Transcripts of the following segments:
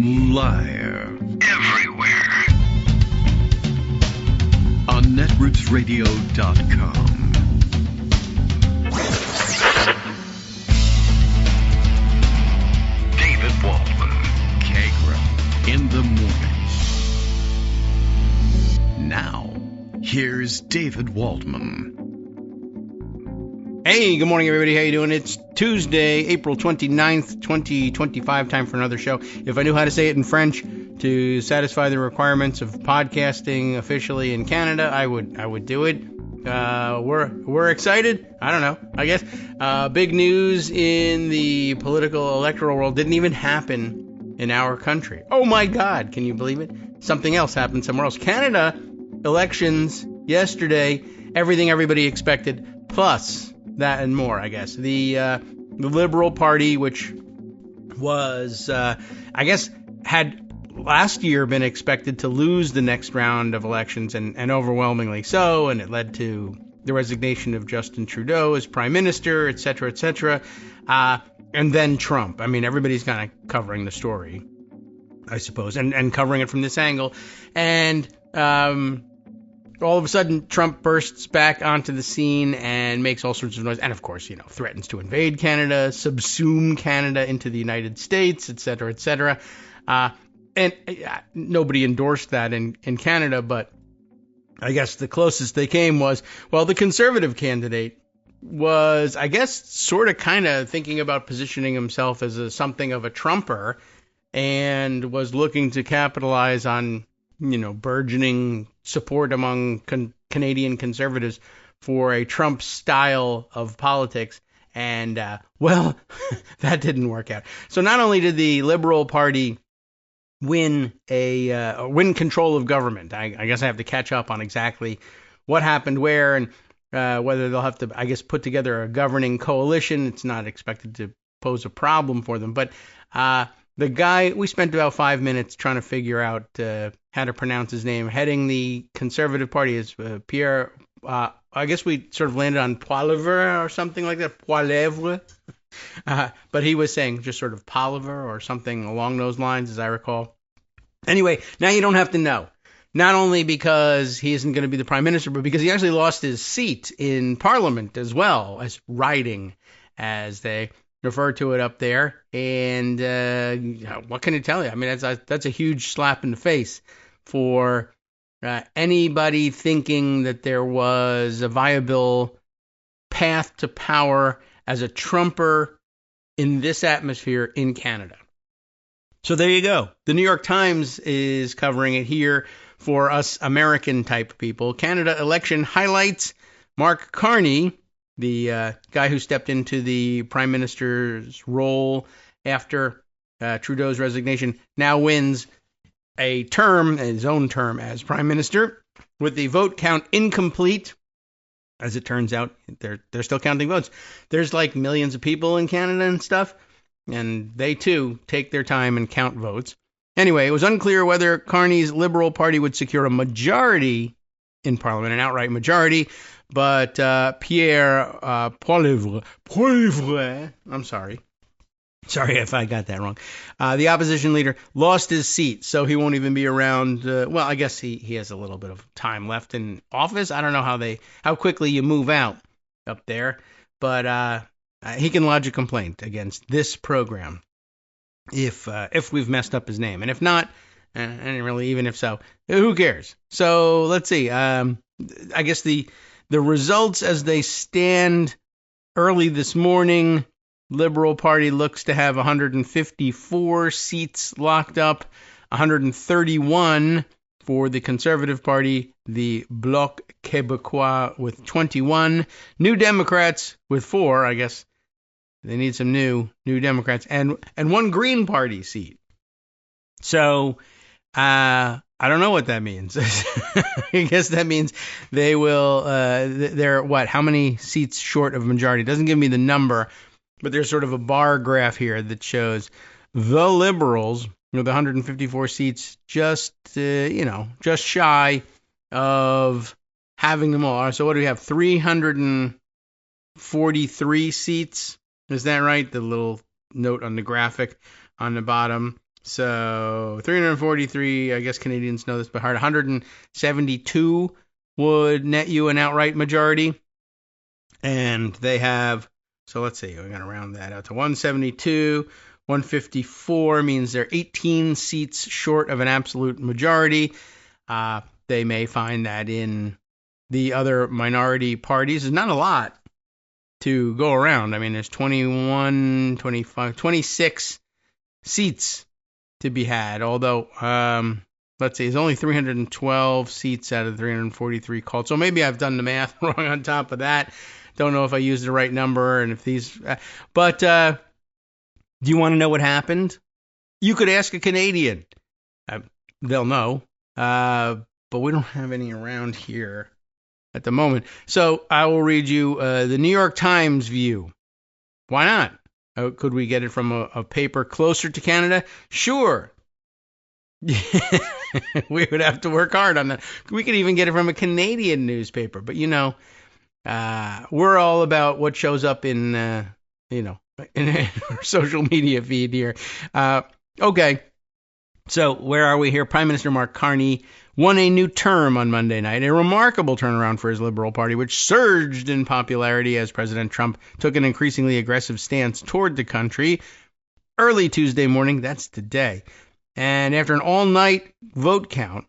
Liar. Everywhere. On netrootsradio.com. David Waldman. Kagro. In the morning. Now, here's David Waldman. Hey, good morning, everybody. How you doing? It's Tuesday, April 29th, 2025. Time for another show. If I knew how to say it in French to satisfy the requirements of podcasting officially in Canada, I would do it. We're excited. I don't know. I guess big news in the political electoral world didn't even happen in our country. Oh my God! Can you believe it? Something else happened somewhere else. Canada elections yesterday. Everything everybody expected, plus that and more, I guess. The Liberal Party, which was, I guess, had last year been expected to lose the next round of elections, and overwhelmingly so, and it led to the resignation of Justin Trudeau as prime minister, et cetera, and then Trump. I mean, everybody's kind of covering the story, I suppose, and covering it from this angle. And all of a sudden, Trump bursts back onto the scene and makes all sorts of noise. And, of course, threatens to invade Canada, subsume Canada into the United States, et cetera. And nobody endorsed that in Canada, but I guess the closest they came was, well, the Conservative candidate was, I guess, sort of kind of thinking about positioning himself as something of a Trumper and was looking to capitalize on burgeoning support among Canadian conservatives for a Trump style of politics. And, well, that didn't work out. So not only did the Liberal Party win control of government, I guess I have to catch up on exactly what happened where and whether they'll have to, I guess, put together a governing coalition. It's not expected to pose a problem for them. But the guy, we spent about 5 minutes trying to figure out how to pronounce his name. Heading the Conservative Party is Pierre, I guess we sort of landed on Poilievre or something like that. Poilievre. But he was saying just sort of Poilievre or something along those lines, as I recall. Anyway, now you don't have to know. Not only because he isn't going to be the prime minister, but because he actually lost his seat in Parliament as well, as riding, as they refer to it up there. And what can I tell you? I mean, that's a huge slap in the face for anybody thinking that there was a viable path to power as a Trumper in this atmosphere in Canada. So there you go. The New York Times is covering it here for us American type people. Canada election highlights. Mark Carney, the guy who stepped into the prime minister's role after Trudeau's resignation, now wins his own term as prime minister, with the vote count incomplete. As it turns out, they're still counting votes. There's like millions of people in Canada and stuff, and they too take their time and count votes. Anyway, it was unclear whether Carney's Liberal Party would secure a majority in Parliament, an outright majority, but Pierre Poilievre, I'm sorry if I got that wrong, the opposition leader, lost his seat, so he won't even be around. Well, I guess he has a little bit of time left in office. I don't know how quickly you move out up there, but he can lodge a complaint against this program if we've messed up his name, and if not, and really even if so, who cares? So let's see. I guess the results as they stand early this morning. Liberal Party looks to have 154 seats locked up, 131 for the Conservative Party, the Bloc Québécois with 21, New Democrats with 4, I guess they need some new Democrats, and one Green Party seat. So, I don't know what that means. I guess that means they will, they're what, how many seats short of majority? It doesn't give me the number, but there's sort of a bar graph here that shows the Liberals with 154 seats, just shy of having them all. So what do we have? 343 seats. Is that right? The little note on the graphic on the bottom. So 343, I guess Canadians know this by heart. 172 would net you an outright majority. And they have, so let's see, we're going to round that out to 172. 154 means they're 18 seats short of an absolute majority. They may find that in the other minority parties is not a lot to go around. I mean, there's 21, 25, 26 seats to be had, although, let's see, there's only 312 seats out of 343 called. So maybe I've done the math wrong on top of that. Don't know if I used the right number and if these, but do you want to know what happened? You could ask a Canadian. They'll know, but we don't have any around here at the moment. So I will read you the New York Times view. Why not? Could we get it from a paper closer to Canada? Sure. We would have to work hard on that. We could even get it from a Canadian newspaper. But, we're all about what shows up in our social media feed here. Okay. So where are we here? Prime Minister Mark Carney won a new term on Monday night, a remarkable turnaround for his Liberal Party, which surged in popularity as President Trump took an increasingly aggressive stance toward the country. Early Tuesday morning, that's today, and after an all-night vote count,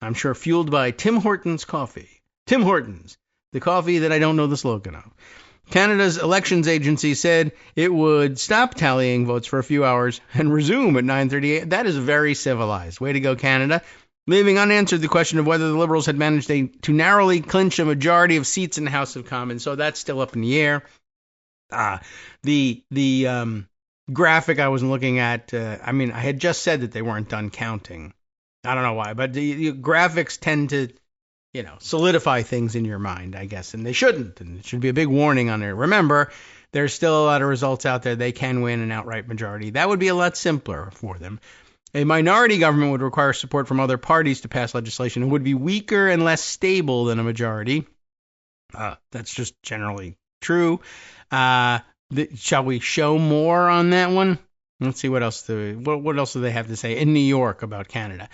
I'm sure fueled by Tim Hortons coffee. Tim Hortons, the coffee that I don't know the slogan of. Canada's elections agency said it would stop tallying votes for a few hours and resume at 9:38. That is very civilized. Way to go, Canada. Leaving unanswered the question of whether the Liberals had managed to narrowly clinch a majority of seats in the House of Commons. So that's still up in the air. The graphic I was looking at, I had just said that they weren't done counting. I don't know why, but the graphics tend to solidify things in your mind, I guess, and they shouldn't. And it should be a big warning on there. Remember, there's still a lot of results out there. They can win an outright majority. That would be a lot simpler for them. A minority government would require support from other parties to pass legislation and would be weaker and less stable than a majority. That's just generally true. Shall we show more on that one? Let's see what else do they have to say in New York about Canada.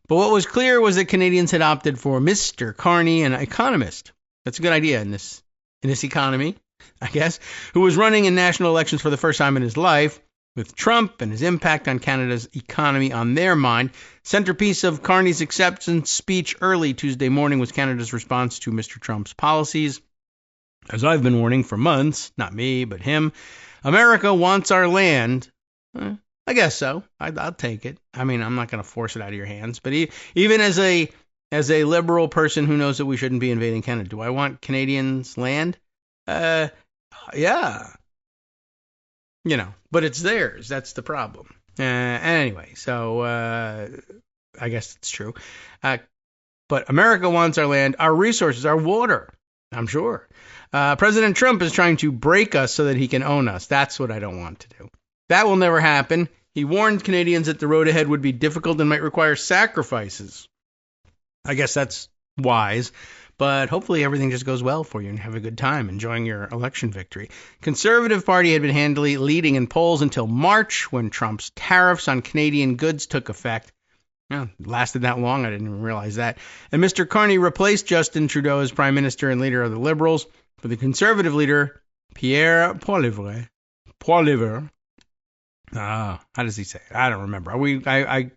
But what was clear was that Canadians had opted for Mr. Carney, an economist. That's a good idea in this economy, I guess, who was running in national elections for the first time in his life, with Trump and his impact on Canada's economy on their mind. Centerpiece of Carney's acceptance speech early Tuesday morning was Canada's response to Mr. Trump's policies. As I've been warning for months, not me, but him, America wants our land. I guess so. I'll take it. I'm not going to force it out of your hands. But even as a liberal person who knows that we shouldn't be invading Canada, do I want Canadians' land? Yeah. But it's theirs. That's the problem. Anyway, so I guess it's true. But America wants our land, our resources, our water, I'm sure. President Trump is trying to break us so that he can own us. That's what I don't want to do. That will never happen. He warned Canadians that the road ahead would be difficult and might require sacrifices. I guess that's wise, but hopefully everything just goes well for you and have a good time enjoying your election victory. Conservative Party had been handily leading in polls until March when Trump's tariffs on Canadian goods took effect. It lasted that long? I didn't even realize that. And Mr. Carney replaced Justin Trudeau as Prime Minister and leader of the Liberals for the Conservative leader, Pierre Poilievre. How does he say it? I don't remember. I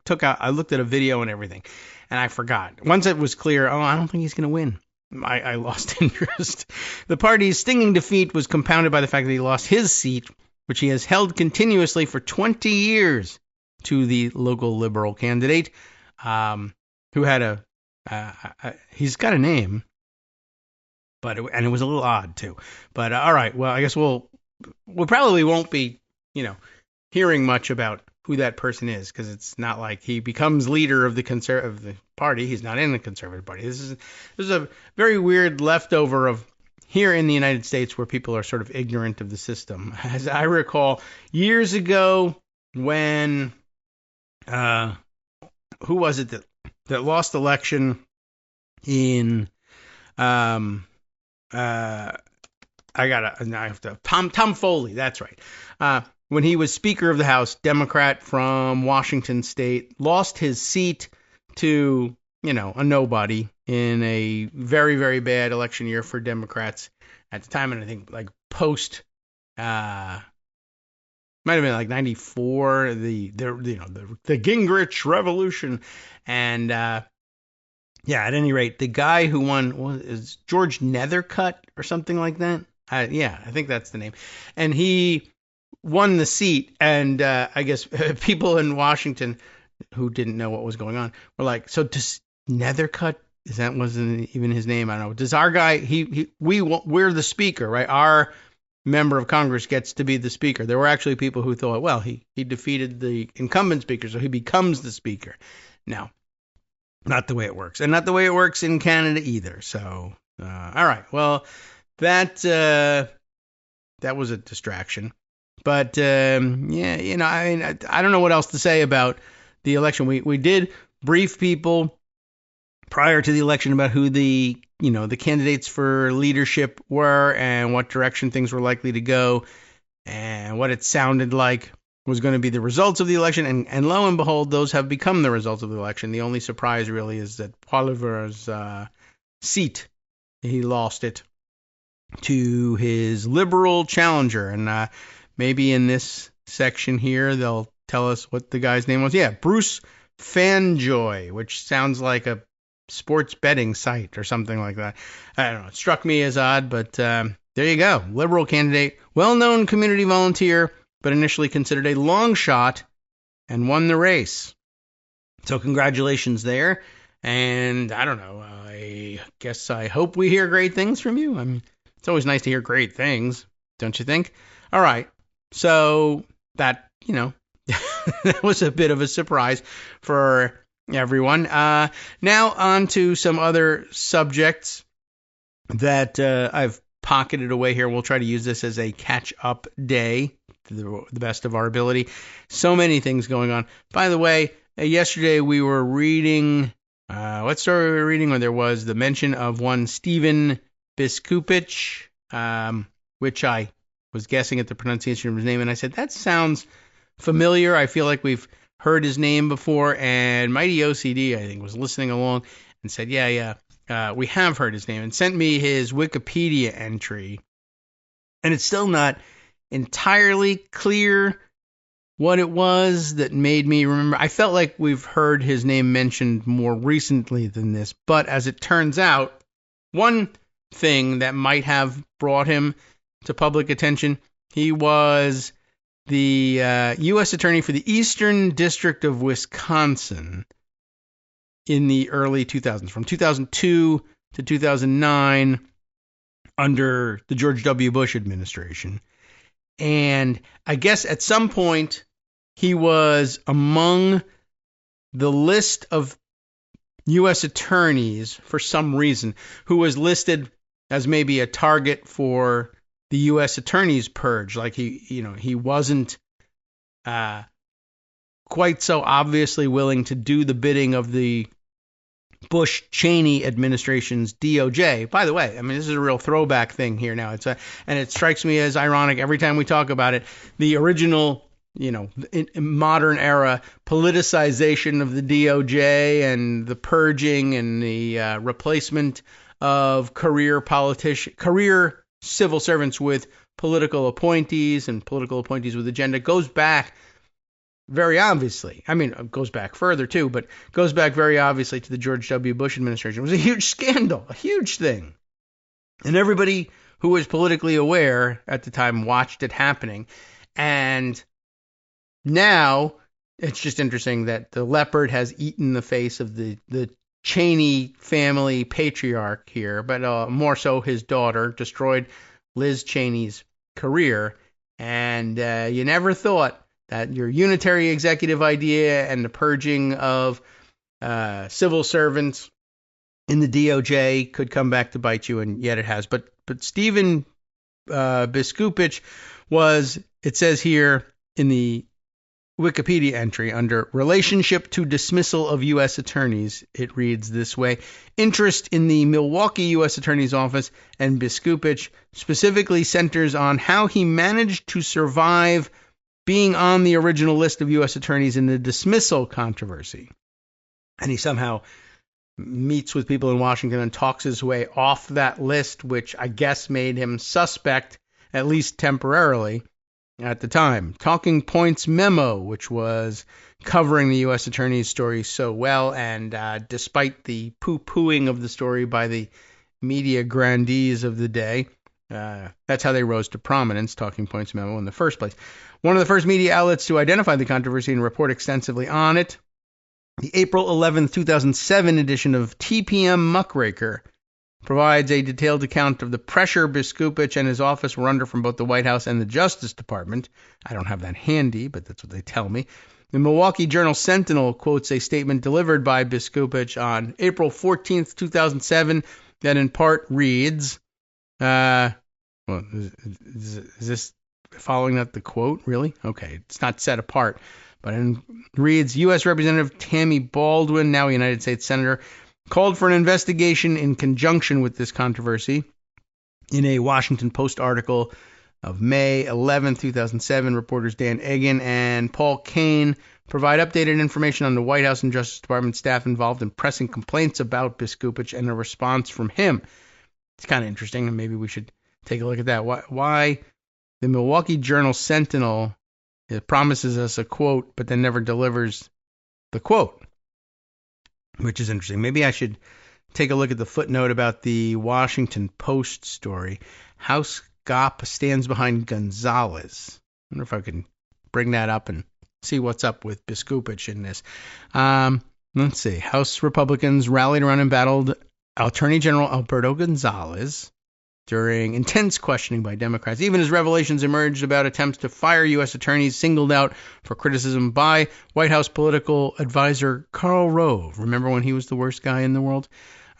looked at a video and everything, and I forgot. Once it was clear, I don't think he's going to win. I lost interest. The party's stinging defeat was compounded by the fact that he lost his seat, which he has held continuously for 20 years, to the local Liberal candidate, who had he's got a name, but it was a little odd too. But all right, well, I guess we probably won't be, hearing much about who that person is, because it's not like he becomes leader of the party. He's not in the Conservative Party. This is a very weird leftover of here in the United States where people are sort of ignorant of the system. As I recall, years ago when who was it that lost election in Tom Foley, that's right. when he was Speaker of the House, Democrat from Washington State, lost his seat to, a nobody in a very, very bad election year for Democrats at the time. And I think like post, might have been like 94, the Gingrich Revolution. And, at any rate, the guy who won is George Nethercutt or something like that. I think that's the name. And he won the seat. And I guess people in Washington who didn't know what was going on were like, so does Nethercutt, wasn't even his name? I don't know. Does our guy, we're the speaker, right? Our member of Congress gets to be the speaker. There were actually people who thought, well, he defeated the incumbent speaker, so he becomes the speaker. No, not the way it works. And not the way it works in Canada either. So, all right. Well, that was a distraction. But, I don't know what else to say about the election. We did brief people prior to the election about who the candidates for leadership were and what direction things were likely to go and what it sounded like was going to be the results of the election. And lo and behold, those have become the results of the election. The only surprise really is that Poilievre's seat, he lost it to his liberal challenger. And maybe in this section here, they'll tell us what the guy's name was. Yeah, Bruce Fanjoy, which sounds like a sports betting site or something like that. I don't know. It struck me as odd, but there you go. Liberal candidate, well-known community volunteer, but initially considered a long shot and won the race. So congratulations there. And I don't know. I guess I hope we hear great things from you. I mean, it's always nice to hear great things, don't you think? All right. So that, that was a bit of a surprise for everyone. Now on to some other subjects that I've pocketed away here. We'll try to use this as a catch-up day to the best of our ability. So many things going on. By the way, yesterday we were reading, what story were we reading when there was the mention of one Stephen Biskupich, which I was guessing at the pronunciation of his name, and I said, that sounds familiar. I feel like we've heard his name before, and Mighty OCD, I think, was listening along and said, we have heard his name, and sent me his Wikipedia entry. And it's still not entirely clear what it was that made me remember. I felt like we've heard his name mentioned more recently than this, but as it turns out, one thing that might have brought him to public attention, he was the U.S. Attorney for the Eastern District of Wisconsin in the early 2000s, from 2002 to 2009, under the George W. Bush administration. And I guess at some point, he was among the list of U.S. attorneys, for some reason, who was listed as maybe a target for the U.S. Attorney's purge. Like he wasn't quite so obviously willing to do the bidding of the Bush-Cheney administration's DOJ. By the way, I mean, this is a real throwback thing here now. And it strikes me as ironic every time we talk about it. The original, in modern era politicization of the DOJ and the purging and the replacement of career civil servants with political appointees and political appointees with agenda goes back very obviously. I mean, it goes back further too, but goes back very obviously to the George W. Bush administration. It was a huge scandal, a huge thing. And everybody who was politically aware at the time watched it happening. And now it's just interesting that the leopard has eaten the face of the Cheney family patriarch here, but more so his daughter, destroyed Liz Cheney's career. And you never thought that your unitary executive idea and the purging of civil servants in the DOJ could come back to bite you, and yet it has. But Stephen Biskupich was, it says here in the Wikipedia entry under relationship to dismissal of U.S. attorneys, it reads this way: interest in the Milwaukee U.S. Attorney's Office and Biskupich specifically centers on how he managed to survive being on the original list of U.S. attorneys in the dismissal controversy. And he somehow meets with people in Washington and talks his way off that list, which I guess made him suspect, at least temporarily, at the time. Talking Points memo, which was covering the U.S. attorney's story so well, and despite the poo-pooing of the story by the media grandees of the day, that's how they rose to prominence, Talking Points memo in the first place. One of the first media outlets to identify the controversy and report extensively on it, the April 11, 2007 edition of TPM Muckraker, provides a detailed account of the pressure Biskupich and his office were under from both the White House and the Justice Department. I don't have that handy, but that's what they tell me. The Milwaukee Journal-Sentinel quotes a statement delivered by Biskupich on April 14, 2007, that in part reads, is this following up the quote, really? Okay, it's not set apart. But it reads, U.S. Representative Tammy Baldwin, now a United States Senator, called for an investigation in conjunction with this controversy. In a Washington Post article of May 11, 2007, reporters Dan Egan and Paul Kane provide updated information on the White House and Justice Department staff involved in pressing complaints about Biskupich and a response from him. It's kind of interesting, and maybe we should take a look at that. Why the Milwaukee Journal-Sentinel promises us a quote, but then never delivers the quote, which is interesting. Maybe I should take a look at the footnote about the Washington Post story. House GOP stands behind Gonzalez. I wonder if I can bring that up and see what's up with Biskupich in this. Let's see. House Republicans rallied around and battled Attorney General Alberto Gonzalez during intense questioning by Democrats, even as revelations emerged about attempts to fire U.S. attorneys singled out for criticism by White House political advisor Karl Rove. Remember when he was the worst guy in the world?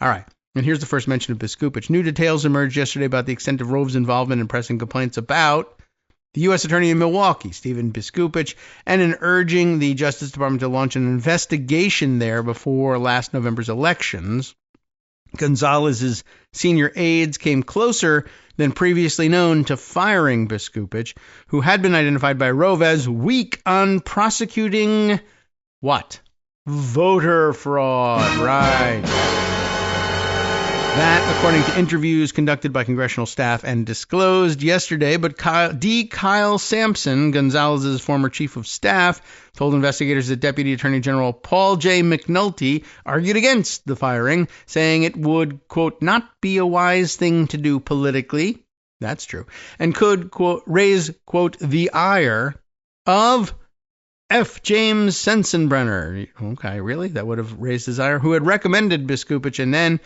All right, and here's the first mention of Biskupich. New details emerged yesterday about the extent of Rove's involvement in pressing complaints about the U.S. Attorney in Milwaukee, Stephen Biskupich, and in urging the Justice Department to launch an investigation there before last November's elections. Gonzalez's senior aides came closer than previously known to firing Biskupich, who had been identified by Rove as weak on prosecuting what? Voter fraud, right. That, according to interviews conducted by congressional staff and disclosed yesterday, but Kyle Sampson, Gonzalez's former chief of staff, told investigators that Deputy Attorney General Paul J. McNulty argued against the firing, saying it would, quote, not be a wise thing to do politically, that's true, and could, quote, raise, quote, the ire of F. James Sensenbrenner. Okay, really? That would have raised his ire? Who had recommended Biskupich and then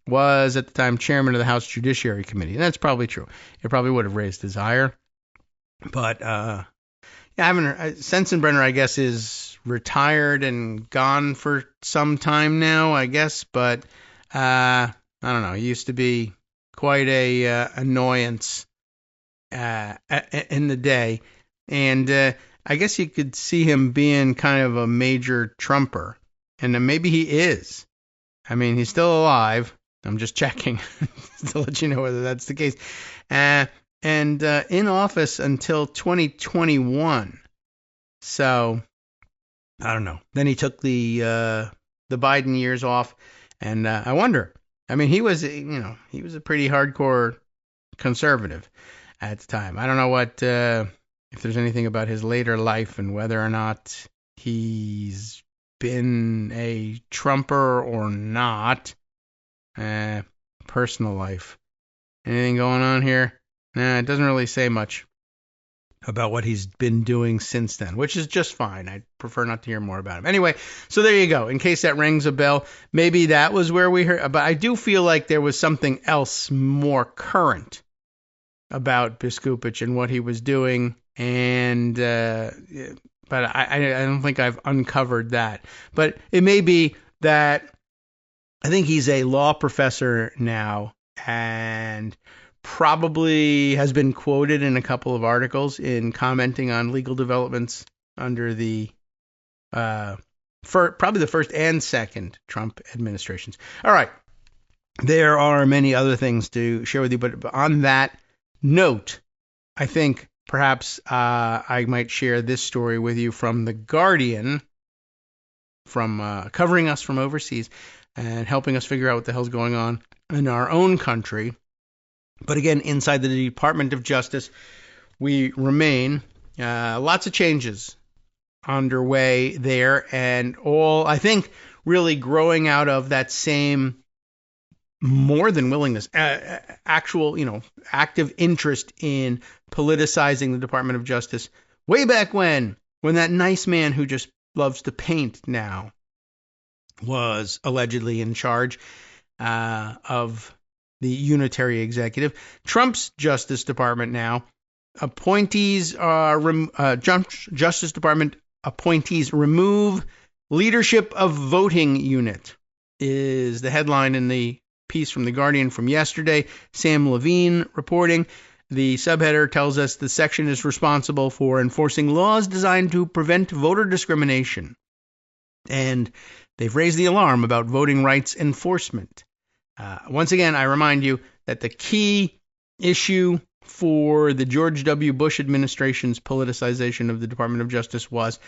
was at the time chairman of the House Judiciary Committee. And that's probably true. It probably would have raised his ire. But, Sensenbrenner, I guess, is retired and gone for some time now, I guess. But, I don't know. He used to be quite a annoyance in the day. And I guess you could see him being kind of a major Trumper. And maybe he is. I mean, he's still alive. I'm just checking to let you know whether that's the case. And in office until 2021. So, I don't know. Then he took the Biden years off. And I wonder. I mean, he was a pretty hardcore conservative at the time. I don't know what if there's anything about his later life and whether or not he's been a Trumper or not. Personal life. Anything going on here? Nah, it doesn't really say much about what he's been doing since then, which is just fine. I'd prefer not to hear more about him. Anyway, so there you go. In case that rings a bell, maybe that was where we heard. But I do feel like there was something else more current about Biskupich and what he was doing, and but I don't think I've uncovered that. But it may be that I think he's a law professor now and probably has been quoted in a couple of articles in commenting on legal developments under the probably the first and second Trump administrations. All right. There are many other things to share with you, but on that note, I think perhaps I might share this story with you from The Guardian, from covering us from overseas and helping us figure out what the hell's going on in our own country. But again, inside the Department of Justice, we remain. Lots of changes underway there, and all, I think, really growing out of that same more than willingness, actual, active interest in politicizing the Department of Justice way back when that nice man who just loves to paint now was allegedly in charge of the unitary executive. Trump's Justice Department now, Justice Department appointees remove leadership of voting unit is the headline in the piece from The Guardian from yesterday. Sam Levine reporting. The subheader tells us the section is responsible for enforcing laws designed to prevent voter discrimination. And they've raised the alarm about voting rights enforcement. Once again, I remind you that the key issue for the George W. Bush administration's politicization of the Department of Justice was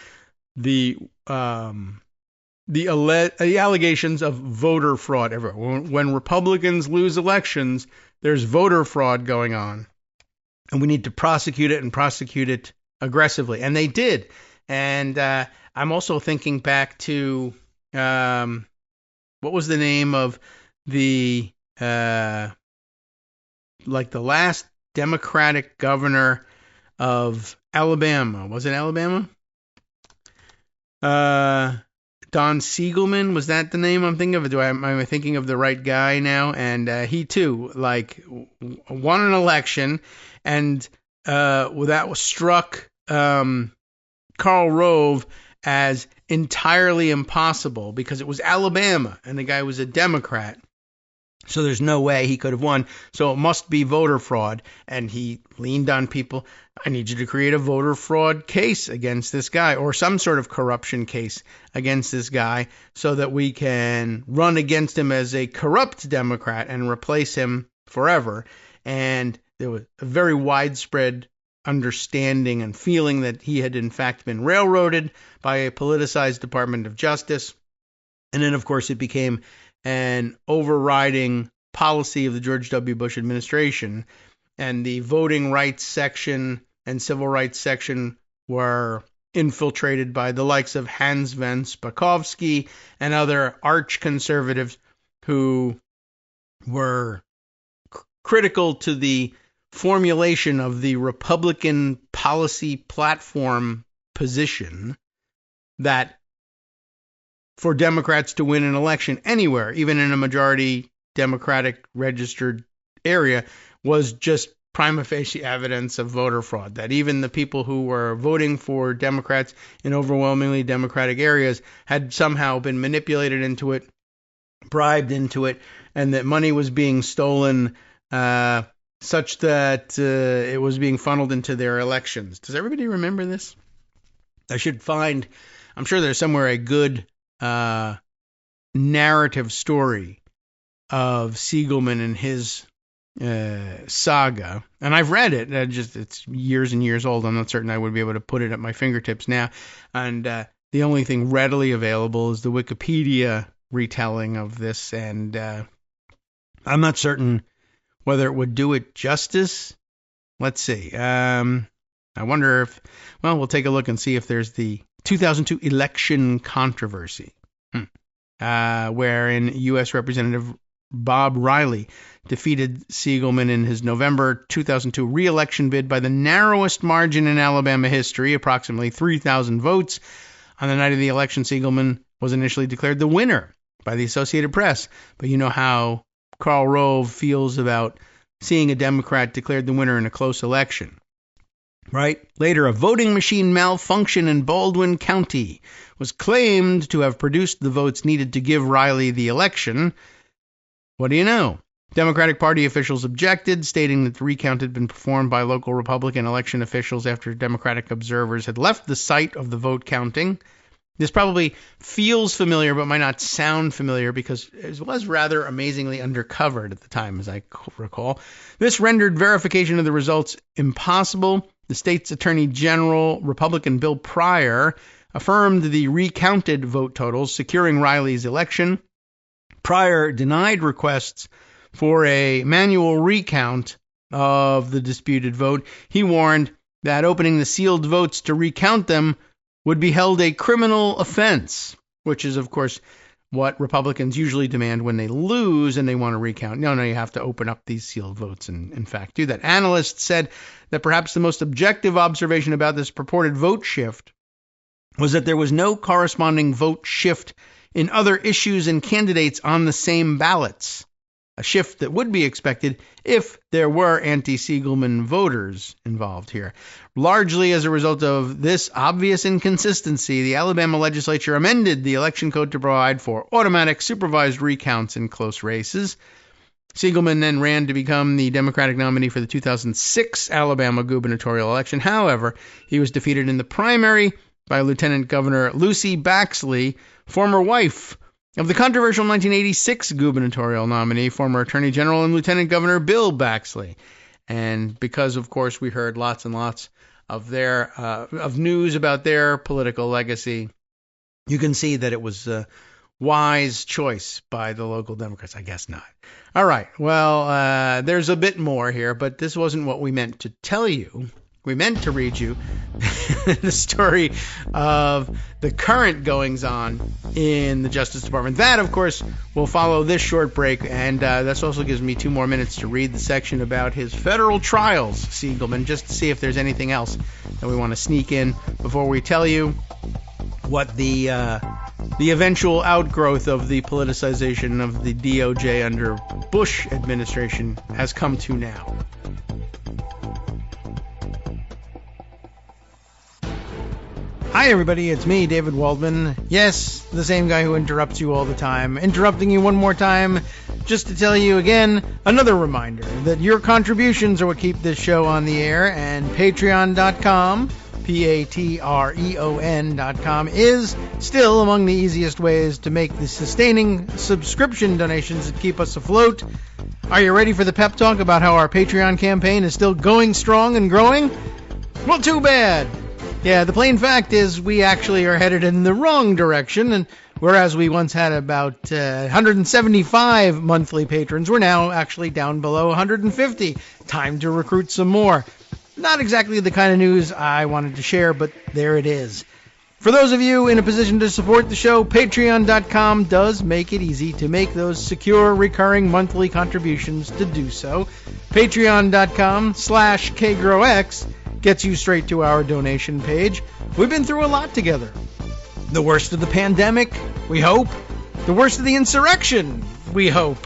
the allegations of voter fraud. When Republicans lose elections, there's voter fraud going on. And we need to prosecute it and prosecute it aggressively. And they did. And I'm also thinking back to, what was the name of the last Democratic governor of Alabama? Was it Alabama? Don Siegelman, was that the name I'm thinking of? Am I thinking of the right guy now? And he too, won an election, and that was struck Karl Rove as entirely impossible because it was Alabama, and the guy was a Democrat. So there's no way he could have won. So it must be voter fraud. And he leaned on people. I need you to create a voter fraud case against this guy, or some sort of corruption case against this guy, so that we can run against him as a corrupt Democrat and replace him forever. And there was a very widespread understanding and feeling that he had in fact been railroaded by a politicized Department of Justice. And then, of course, it became an overriding policy of the George W. Bush administration, and the voting rights section and civil rights section were infiltrated by the likes of Hans von Spakovsky and other arch conservatives who were critical to the formulation of the Republican policy platform position that for Democrats to win an election anywhere, even in a majority Democratic registered area, was just prima facie evidence of voter fraud. That even the people who were voting for Democrats in overwhelmingly Democratic areas had somehow been manipulated into it, bribed into it, and that money was being stolen such that it was being funneled into their elections. Does everybody remember this? I'm sure there's somewhere a good narrative story of Siegelman and his saga, and I've read it. It's years and years old. I'm not certain I would be able to put it at my fingertips now. And the only thing readily available is the Wikipedia retelling of this, and I'm not certain whether it would do it justice. Let's see. I wonder if, we'll take a look and see if there's the 2002 election controversy, wherein U.S. Representative Bob Riley defeated Siegelman in his November 2002 re-election bid by the narrowest margin in Alabama history, approximately 3,000 votes. On the night of the election, Siegelman was initially declared the winner by the Associated Press. But you know how Karl Rove feels about seeing a Democrat declared the winner in a close election. Right? Later, a voting machine malfunction in Baldwin County was claimed to have produced the votes needed to give Riley the election. What do you know? Democratic Party officials objected, stating that the recount had been performed by local Republican election officials after Democratic observers had left the site of the vote counting. This probably feels familiar, but might not sound familiar because it was rather amazingly undercovered at the time, as I recall. This rendered verification of the results impossible, the state's Attorney General, Republican Bill Pryor, affirmed the recounted vote totals, securing Riley's election. Pryor denied requests for a manual recount of the disputed vote. He warned that opening the sealed votes to recount them would be held a criminal offense, which is, of course, what Republicans usually demand when they lose and they want to recount. No, you have to open up these sealed votes and, in fact, do that. Analysts said that perhaps the most objective observation about this purported vote shift was that there was no corresponding vote shift in other issues and candidates on the same ballots, a shift that would be expected if there were anti-Siegelman voters involved here. Largely as a result of this obvious inconsistency, the Alabama legislature amended the election code to provide for automatic supervised recounts in close races. Siegelman then ran to become the Democratic nominee for the 2006 Alabama gubernatorial election. However, he was defeated in the primary by Lieutenant Governor Lucy Baxley, former wife of the controversial 1986 gubernatorial nominee, former Attorney General and Lieutenant Governor Bill Baxley. And because, of course, we heard lots and lots of their of news about their political legacy, you can see that it was a wise choice by the local Democrats. I guess not. All right. Well, there's a bit more here, but this wasn't what we meant to tell you. We meant to read you the story of the current goings-on in the Justice Department. That, of course, will follow this short break, and this also gives me 2 more minutes to read the section about his federal trials, Siegelman, just to see if there's anything else that we want to sneak in before we tell you what the eventual outgrowth of the politicization of the DOJ under Bush administration has come to now. Hi everybody, it's me, David Waldman. Yes, the same guy who interrupts you all the time. Interrupting you one more time just to tell you again, another reminder that your contributions are what keep this show on the air, and patreon.com, patreon.com, is still among the easiest ways to make the sustaining subscription donations that keep us afloat. Are you ready for the pep talk about how our Patreon campaign is still going strong and growing? Well, too bad. Yeah, the plain fact is we actually are headed in the wrong direction, and whereas we once had about 175 monthly patrons, we're now actually down below 150. Time to recruit some more. Not exactly the kind of news I wanted to share, but there it is. For those of you in a position to support the show, patreon.com does make it easy to make those secure, recurring monthly contributions to do so. Patreon.com/KagroX gets you straight to our donation page. We've been through a lot together. The worst of the pandemic, we hope. The worst of the insurrection, we hope.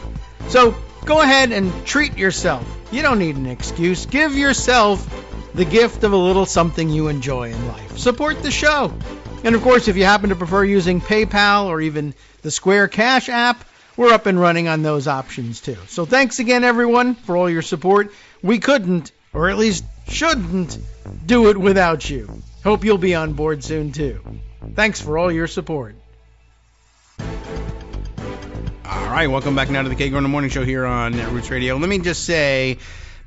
So go ahead and treat yourself. You don't need an excuse. Give yourself the gift of a little something you enjoy in life. Support the show. And of course, if you happen to prefer using PayPal or even the Square Cash app, we're up and running on those options too. So thanks again, everyone, for all your support. We couldn't, or at least shouldn't, do it without you. Hope you'll be on board soon too. Thanks for all your support. All right, welcome back now to the Kagro in the Morning Show here on Roots Radio. Let me just say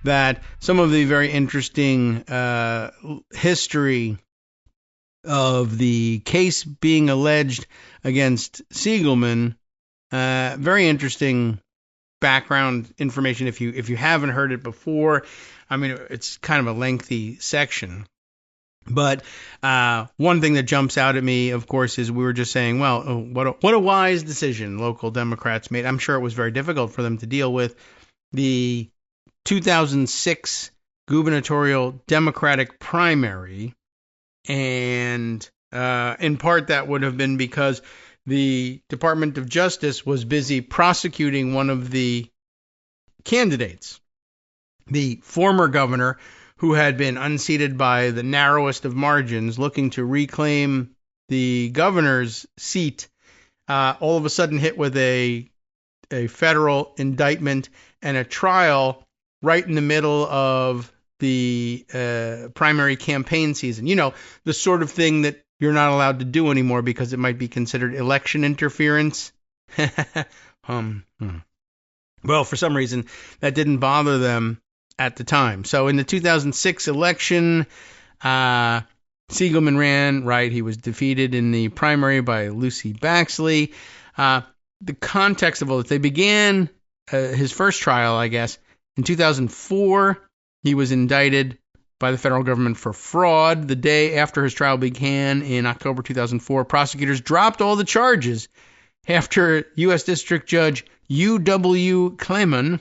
that some of the very interesting history of the case being alleged against Siegelman, very interesting background information if you haven't heard it before. I mean, it's kind of a lengthy section. But one thing that jumps out at me, of course, is we were just saying, well, what a wise decision local Democrats made. I'm sure it was very difficult for them to deal with. The 2006 gubernatorial Democratic primary, and in part that would have been because the Department of Justice was busy prosecuting one of the candidates, the former governor, who had been unseated by the narrowest of margins, looking to reclaim the governor's seat, all of a sudden hit with a federal indictment and a trial right in the middle of the primary campaign season. You know, the sort of thing that you're not allowed to do anymore because it might be considered election interference. Well, for some reason, that didn't bother them. at the time. So in the 2006 election, Siegelman ran, right? He was defeated in the primary by Lucy Baxley. The context of all this, they began his first trial, I guess, in 2004. He was indicted by the federal government for fraud. The day after his trial began in October 2004, prosecutors dropped all the charges after U.S. District Judge U.W. Clayman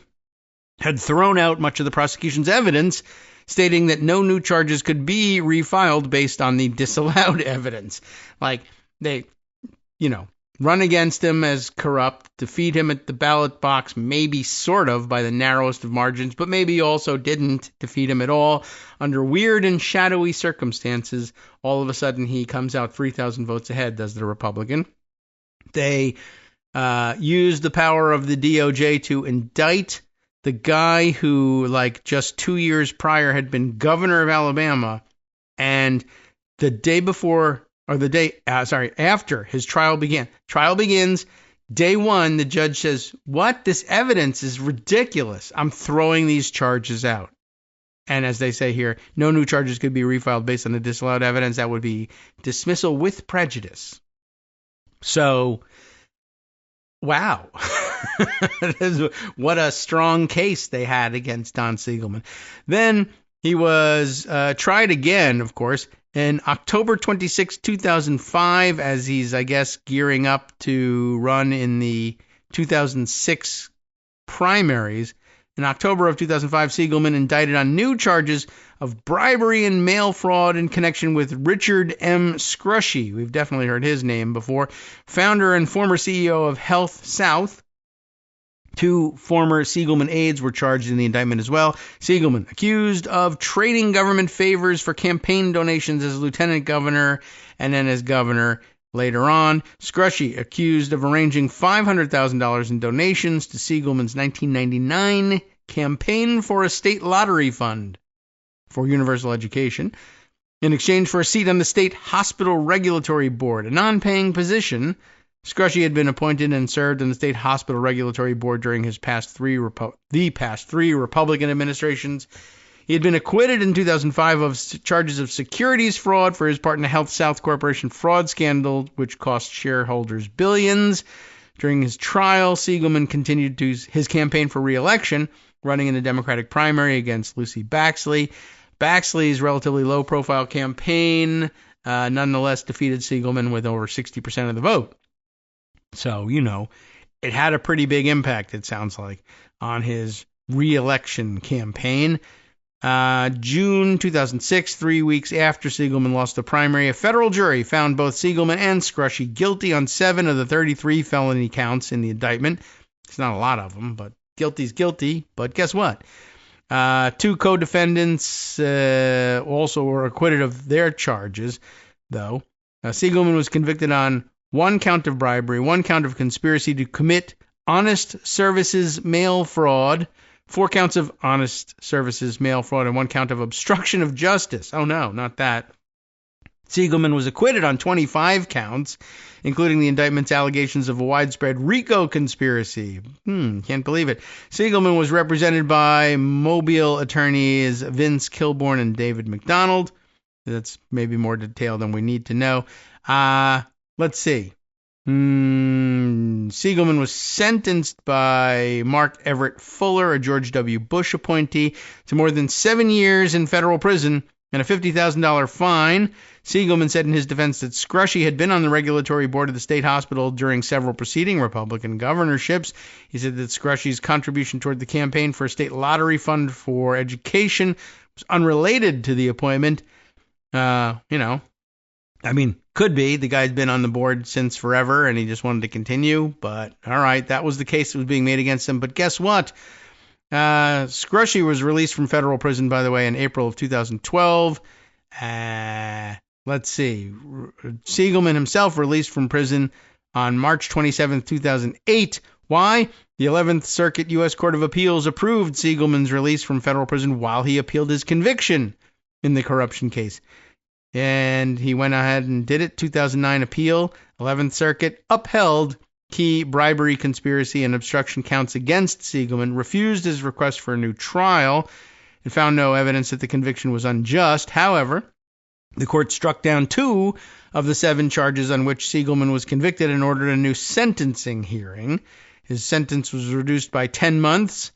had thrown out much of the prosecution's evidence, stating that no new charges could be refiled based on the disallowed evidence. Like, they, run against him as corrupt, defeat him at the ballot box, maybe sort of by the narrowest of margins, but maybe also didn't defeat him at all. Under weird and shadowy circumstances, all of a sudden he comes out 3,000 votes ahead, does the Republican. They used the power of the DOJ to indict the guy who, just 2 years prior had been governor of Alabama, and the day before, or the day, after his trial began. Trial begins, day one, the judge says, what? This evidence is ridiculous. I'm throwing these charges out. And as they say here, no new charges could be refiled based on the disallowed evidence. That would be dismissal with prejudice. So, wow. What a strong case they had against Don Siegelman. Then he was tried again, of course, in October 26, 2005, as he's, I guess, gearing up to run in the 2006 primaries. In October of 2005, Siegelman indicted on new charges of bribery and mail fraud in connection with Richard M. Scrushy. We've definitely heard his name before. Founder and former CEO of Health South. 2 former Siegelman aides were charged in the indictment as well. Siegelman accused of trading government favors for campaign donations as lieutenant governor and then as governor later on. Scrushy accused of arranging $500,000 in donations to Siegelman's 1999 campaign for a state lottery fund for universal education in exchange for a seat on the State Hospital Regulatory Board, a non-paying position. Scrushy had been appointed and served on the State Hospital Regulatory Board during his past three Republican administrations. He had been acquitted in 2005 of charges of securities fraud for his part in the Health South Corporation fraud scandal, which cost shareholders billions. During his trial, Siegelman continued his campaign for re-election, running in the Democratic primary against Lucy Baxley. Baxley's relatively low-profile campaign nonetheless defeated Siegelman with over 60% of the vote. So, it had a pretty big impact, it sounds like, on his re-election campaign. June 2006, 3 weeks after Siegelman lost the primary, a federal jury found both Siegelman and Scrushy guilty on 7 of the 33 felony counts in the indictment. It's not a lot of them, but guilty's guilty. But guess what? 2 co-defendants also were acquitted of their charges, though. Siegelman was convicted on 1 count of bribery, 1 count of conspiracy to commit honest services mail fraud, 4 counts of honest services mail fraud, and 1 count of obstruction of justice. Oh no, not that. Siegelman was acquitted on 25 counts, including the indictment's allegations of a widespread RICO conspiracy. Can't believe it. Siegelman was represented by Mobile attorneys Vince Kilborn and David McDonald. That's maybe more detail than we need to know. Let's see. Siegelman was sentenced by Mark Everett Fuller, a George W. Bush appointee, to more than 7 years in federal prison and a $50,000 fine. Siegelman said in his defense that Scrushy had been on the regulatory board of the state hospital during several preceding Republican governorships. He said that Scrushy's contribution toward the campaign for a state lottery fund for education was unrelated to the appointment. Could be. The guy's been on the board since forever, and he just wanted to continue. But, all right, that was the case that was being made against him. But guess what? Scrushy was released from federal prison, by the way, in April of 2012. Let's see. Siegelman himself released from prison on March 27, 2008. Why? The 11th Circuit U.S. Court of Appeals approved Siegelman's release from federal prison while he appealed his conviction in the corruption case. And he went ahead and did it. 2009 appeal. 11th Circuit upheld key bribery, conspiracy, and obstruction counts against Siegelman, refused his request for a new trial. It found no evidence that the conviction was unjust. However, the court struck down 2 of the 7 charges on which Siegelman was convicted and ordered a new sentencing hearing. His sentence was reduced by 10 months.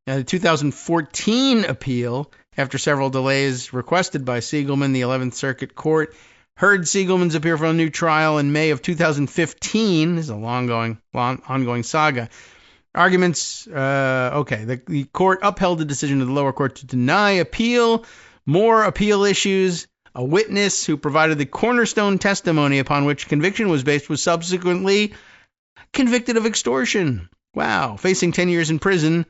Now, the 2014 appeal, after several delays requested by Siegelman, the 11th Circuit Court heard Siegelman's appeal for a new trial in May of 2015. This is a ongoing saga. The court upheld the decision of the lower court to deny appeal. More appeal issues. A witness who provided the cornerstone testimony upon which conviction was based was subsequently convicted of extortion. Wow. Facing 10 years in prison,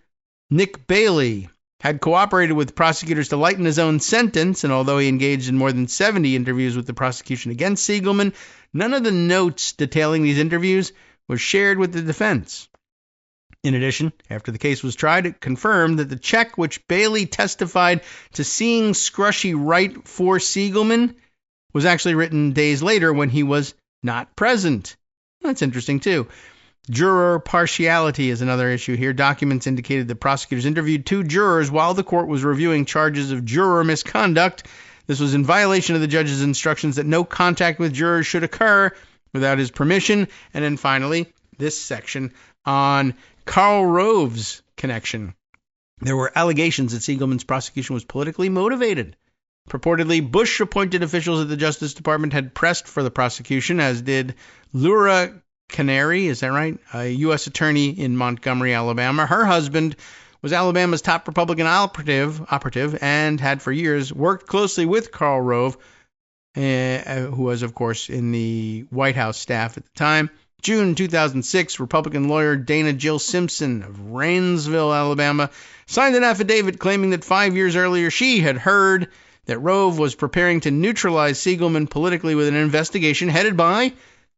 Nick Bailey had cooperated with prosecutors to lighten his own sentence, and although he engaged in more than 70 interviews with the prosecution against Siegelman, none of the notes detailing these interviews was shared with the defense. In addition, after the case was tried, it confirmed that the check which Bailey testified to seeing Scrushy write for Siegelman was actually written days later when he was not present. That's interesting, too. Juror partiality is another issue here. Documents indicated that prosecutors interviewed 2 jurors while the court was reviewing charges of juror misconduct. This was in violation of the judge's instructions that no contact with jurors should occur without his permission. And then finally, this section on Karl Rove's connection. There were allegations that Siegelman's prosecution was politically motivated. Purportedly, Bush-appointed officials at the Justice Department had pressed for the prosecution, as did Laura Canary, is that right? A U.S. attorney in Montgomery, Alabama. Her husband was Alabama's top Republican operative and had for years worked closely with Karl Rove, who was, of course, in the White House staff at the time. June 2006, Republican lawyer Dana Jill Simpson of Rainsville, Alabama, signed an affidavit claiming that 5 years earlier she had heard that Rove was preparing to neutralize Siegelman politically with an investigation headed by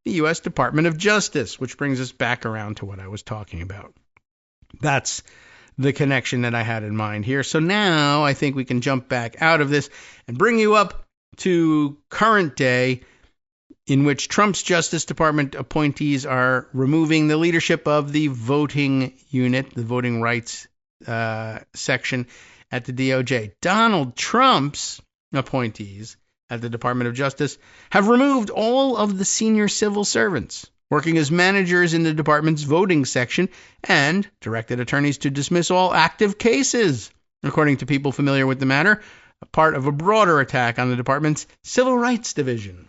the U.S. Department of Justice, which brings us back around to what I was talking about. That's the connection that I had in mind here. So now I think we can jump back out of this and bring you up to current day, in which Trump's Justice Department appointees are removing the leadership of the voting unit, the voting rights section at the DOJ. Donald Trump's appointees at the Department of Justice have removed all of the senior civil servants working as managers in the department's voting section and directed attorneys to dismiss all active cases, according to people familiar with the matter, a part of a broader attack on the department's civil rights division.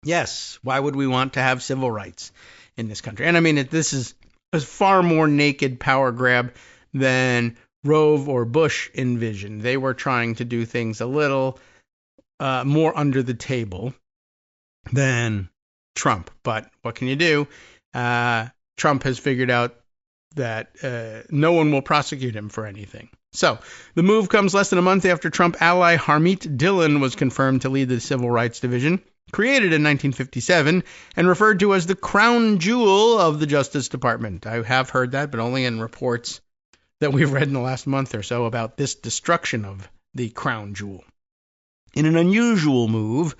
Yes, why would we want to have civil rights in this country? And I mean, this is a far more naked power grab than Rove or Bush envisioned. They were trying to do things a little more under the table than Trump. But what can you do? Trump has figured out that no one will prosecute him for anything. So the move comes less than a month after Trump ally Harmeet Dillon was confirmed to lead the Civil Rights Division, created in 1957 and referred to as the crown jewel of the Justice Department. I have heard that, but only in reports that we've read in the last month or so about this destruction of the crown jewel. In an unusual move,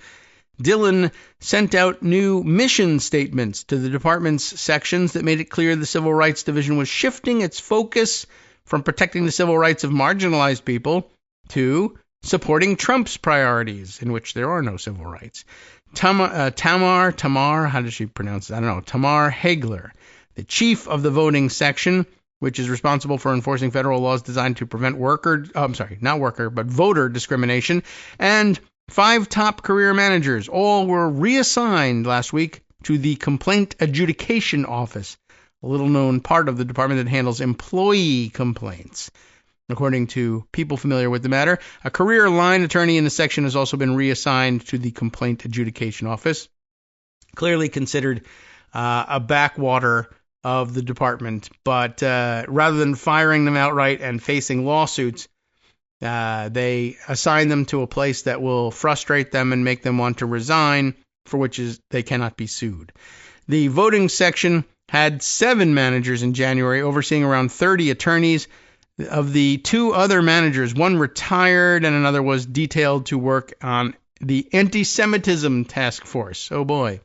Dillon sent out new mission statements to the department's sections that made it clear the Civil Rights Division was shifting its focus from protecting the civil rights of marginalized people to supporting Trump's priorities, in which there are no civil rights. Tamar, how does she pronounce it? I don't know. Tamar Hagler, the chief of the voting section, which is responsible for enforcing federal laws designed to prevent voter discrimination, and 5 top career managers, all were reassigned last week to the Complaint Adjudication Office, a little-known part of the department that handles employee complaints. According to people familiar with the matter, a career line attorney in the section has also been reassigned to the Complaint Adjudication Office, clearly considered a backwater of the department. But rather than firing them outright and facing lawsuits, they assign them to a place that will frustrate them and make them want to resign, for which they cannot be sued. The voting section had 7 managers in January, overseeing around 30 attorneys. Of the 2 other managers, one retired and another was detailed to work on the anti-Semitism task force. Oh boy.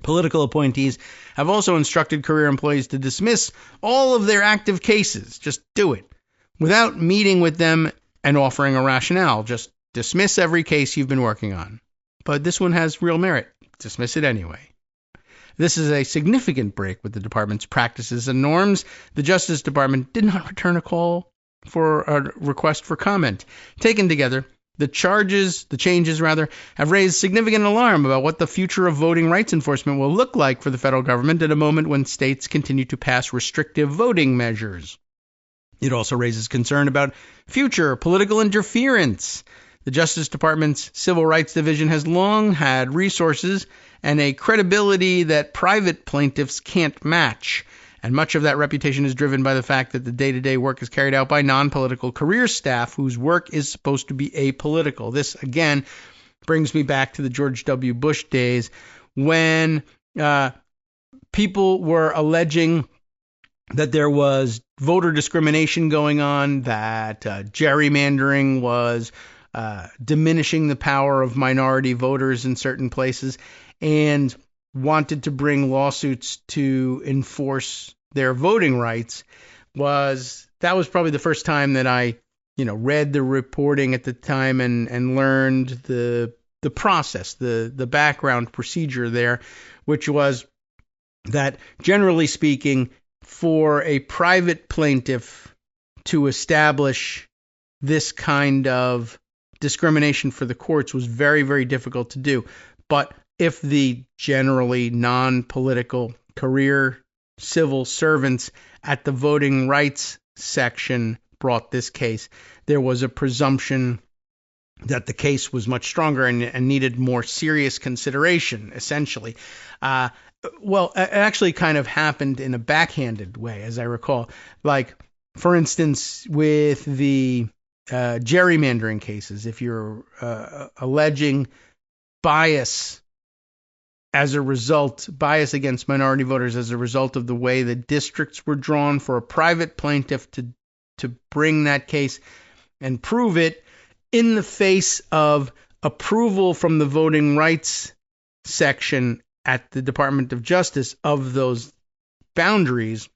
Political appointees have also instructed career employees to dismiss all of their active cases. Just do it. Without meeting with them and offering a rationale. Just dismiss every case you've been working on. But this one has real merit. Dismiss it anyway. This is a significant break with the department's practices and norms. The Justice Department did not return a call for a request for comment. Taken together, the changes, have raised significant alarm about what the future of voting rights enforcement will look like for the federal government at a moment when states continue to pass restrictive voting measures. It also raises concern about future political interference. The Justice Department's Civil Rights Division has long had resources and a credibility that private plaintiffs can't match. And much of that reputation is driven by the fact that the day-to-day work is carried out by non-political career staff whose work is supposed to be apolitical. This, again, brings me back to the George W. Bush days when people were alleging that there was voter discrimination going on, that gerrymandering was diminishing the power of minority voters in certain places, and wanted to bring lawsuits to enforce their voting rights. That was probably the first time that I, read the reporting at the time and learned the process, the background procedure there, which was that generally speaking, for a private plaintiff to establish this kind of discrimination for the courts was very, very difficult to do. But if the generally non-political career civil servants at the voting rights section brought this case, there was a presumption that the case was much stronger and needed more serious consideration, essentially. Well, it actually kind of happened in a backhanded way, as I recall. Like, for instance, with the gerrymandering cases, if you're alleging bias against minority voters as a result of the way the districts were drawn, for a private plaintiff to bring that case and prove it in the face of approval from the voting rights section at the Department of Justice of those boundaries,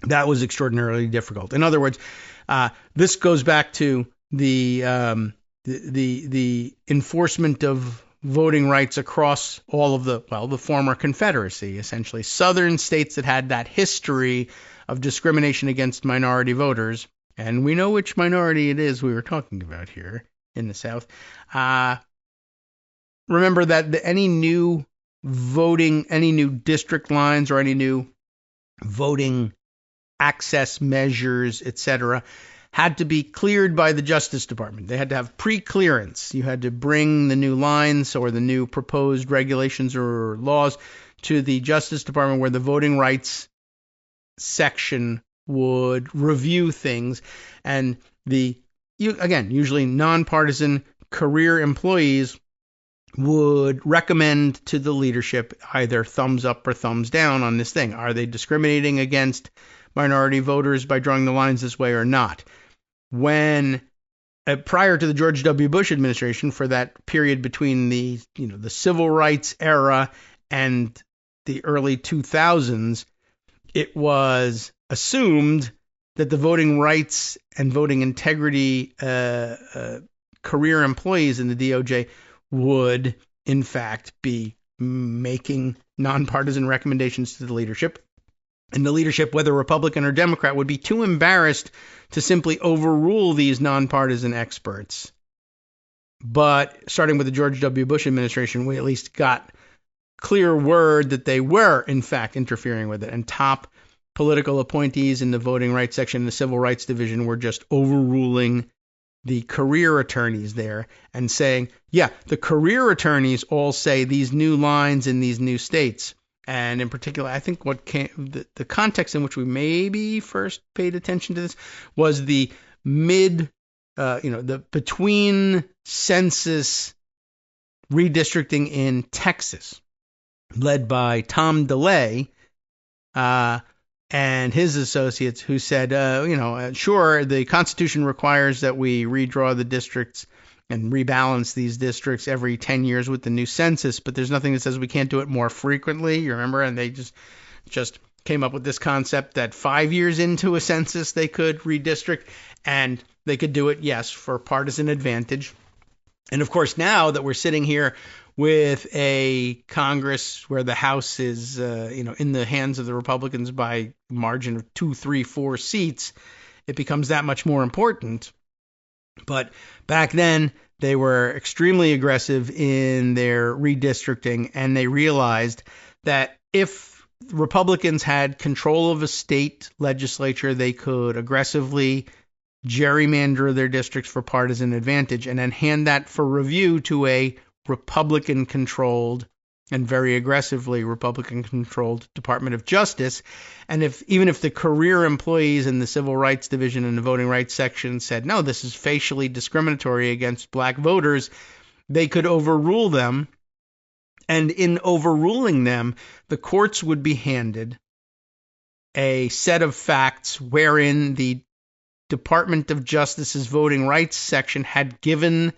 that was extraordinarily difficult. In other words, this goes back to the enforcement of voting rights across all of the former Confederacy, essentially. Southern states that had that history of discrimination against minority voters, and we know which minority it is we were talking about here in the South. Remember that any new district lines or any new voting access measures, etc., had to be cleared by the Justice Department. They had to have pre-clearance. You had to bring the new lines or the new proposed regulations or laws to the Justice Department, where the voting rights section would review things. And usually nonpartisan career employees would recommend to the leadership either thumbs up or thumbs down on this thing. Are they discriminating against minority voters by drawing the lines this way or not? When prior to the George W. Bush administration, for that period between the civil rights era and the early 2000s, it was assumed that the voting rights and voting integrity career employees in the DOJ would, in fact, be making nonpartisan recommendations to the leadership. And the leadership, whether Republican or Democrat, would be too embarrassed to simply overrule these nonpartisan experts. But starting with the George W. Bush administration, we at least got clear word that they were, in fact, interfering with it. And top political appointees in the voting rights section and the civil rights division were just overruling the career attorneys there and saying, yeah, the career attorneys all say these new lines in these new states. And in particular, I think the context in which we maybe first paid attention to this was the the between census redistricting in Texas, led by Tom DeLay and his associates, who said, sure, the Constitution requires that we redraw the districts and rebalance these districts every 10 years with the new census, but there's nothing that says we can't do it more frequently. You remember? And they just came up with this concept that 5 years into a census they could redistrict. And They could do it, yes, for partisan advantage. And of course, now that we're sitting here with a Congress where the House is, in the hands of the Republicans by a margin of 2, 3, 4 seats, it becomes that much more important. But back then, they were extremely aggressive in their redistricting, and they realized that if Republicans had control of a state legislature, they could aggressively gerrymander their districts for partisan advantage and then hand that for review to a Republican-controlled and very aggressively Republican-controlled Department of Justice. And even if the career employees in the Civil Rights Division and the Voting Rights Section said, no, this is facially discriminatory against black voters, they could overrule them. And in overruling them, the courts would be handed a set of facts wherein the Department of Justice's Voting Rights Section had given,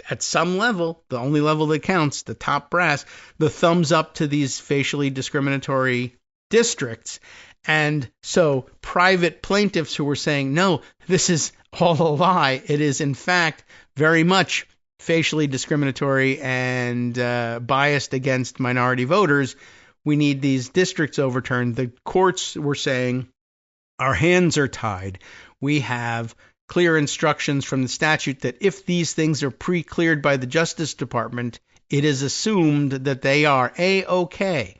at some level, the only level that counts, the top brass, the thumbs up to these facially discriminatory districts. And so private plaintiffs who were saying, no, this is all a lie, it is in fact very much facially discriminatory and biased against minority voters, we need these districts overturned. The courts were saying, our hands are tied. We have clear instructions from the statute that if these things are pre-cleared by the Justice Department, it is assumed that they are A-OK.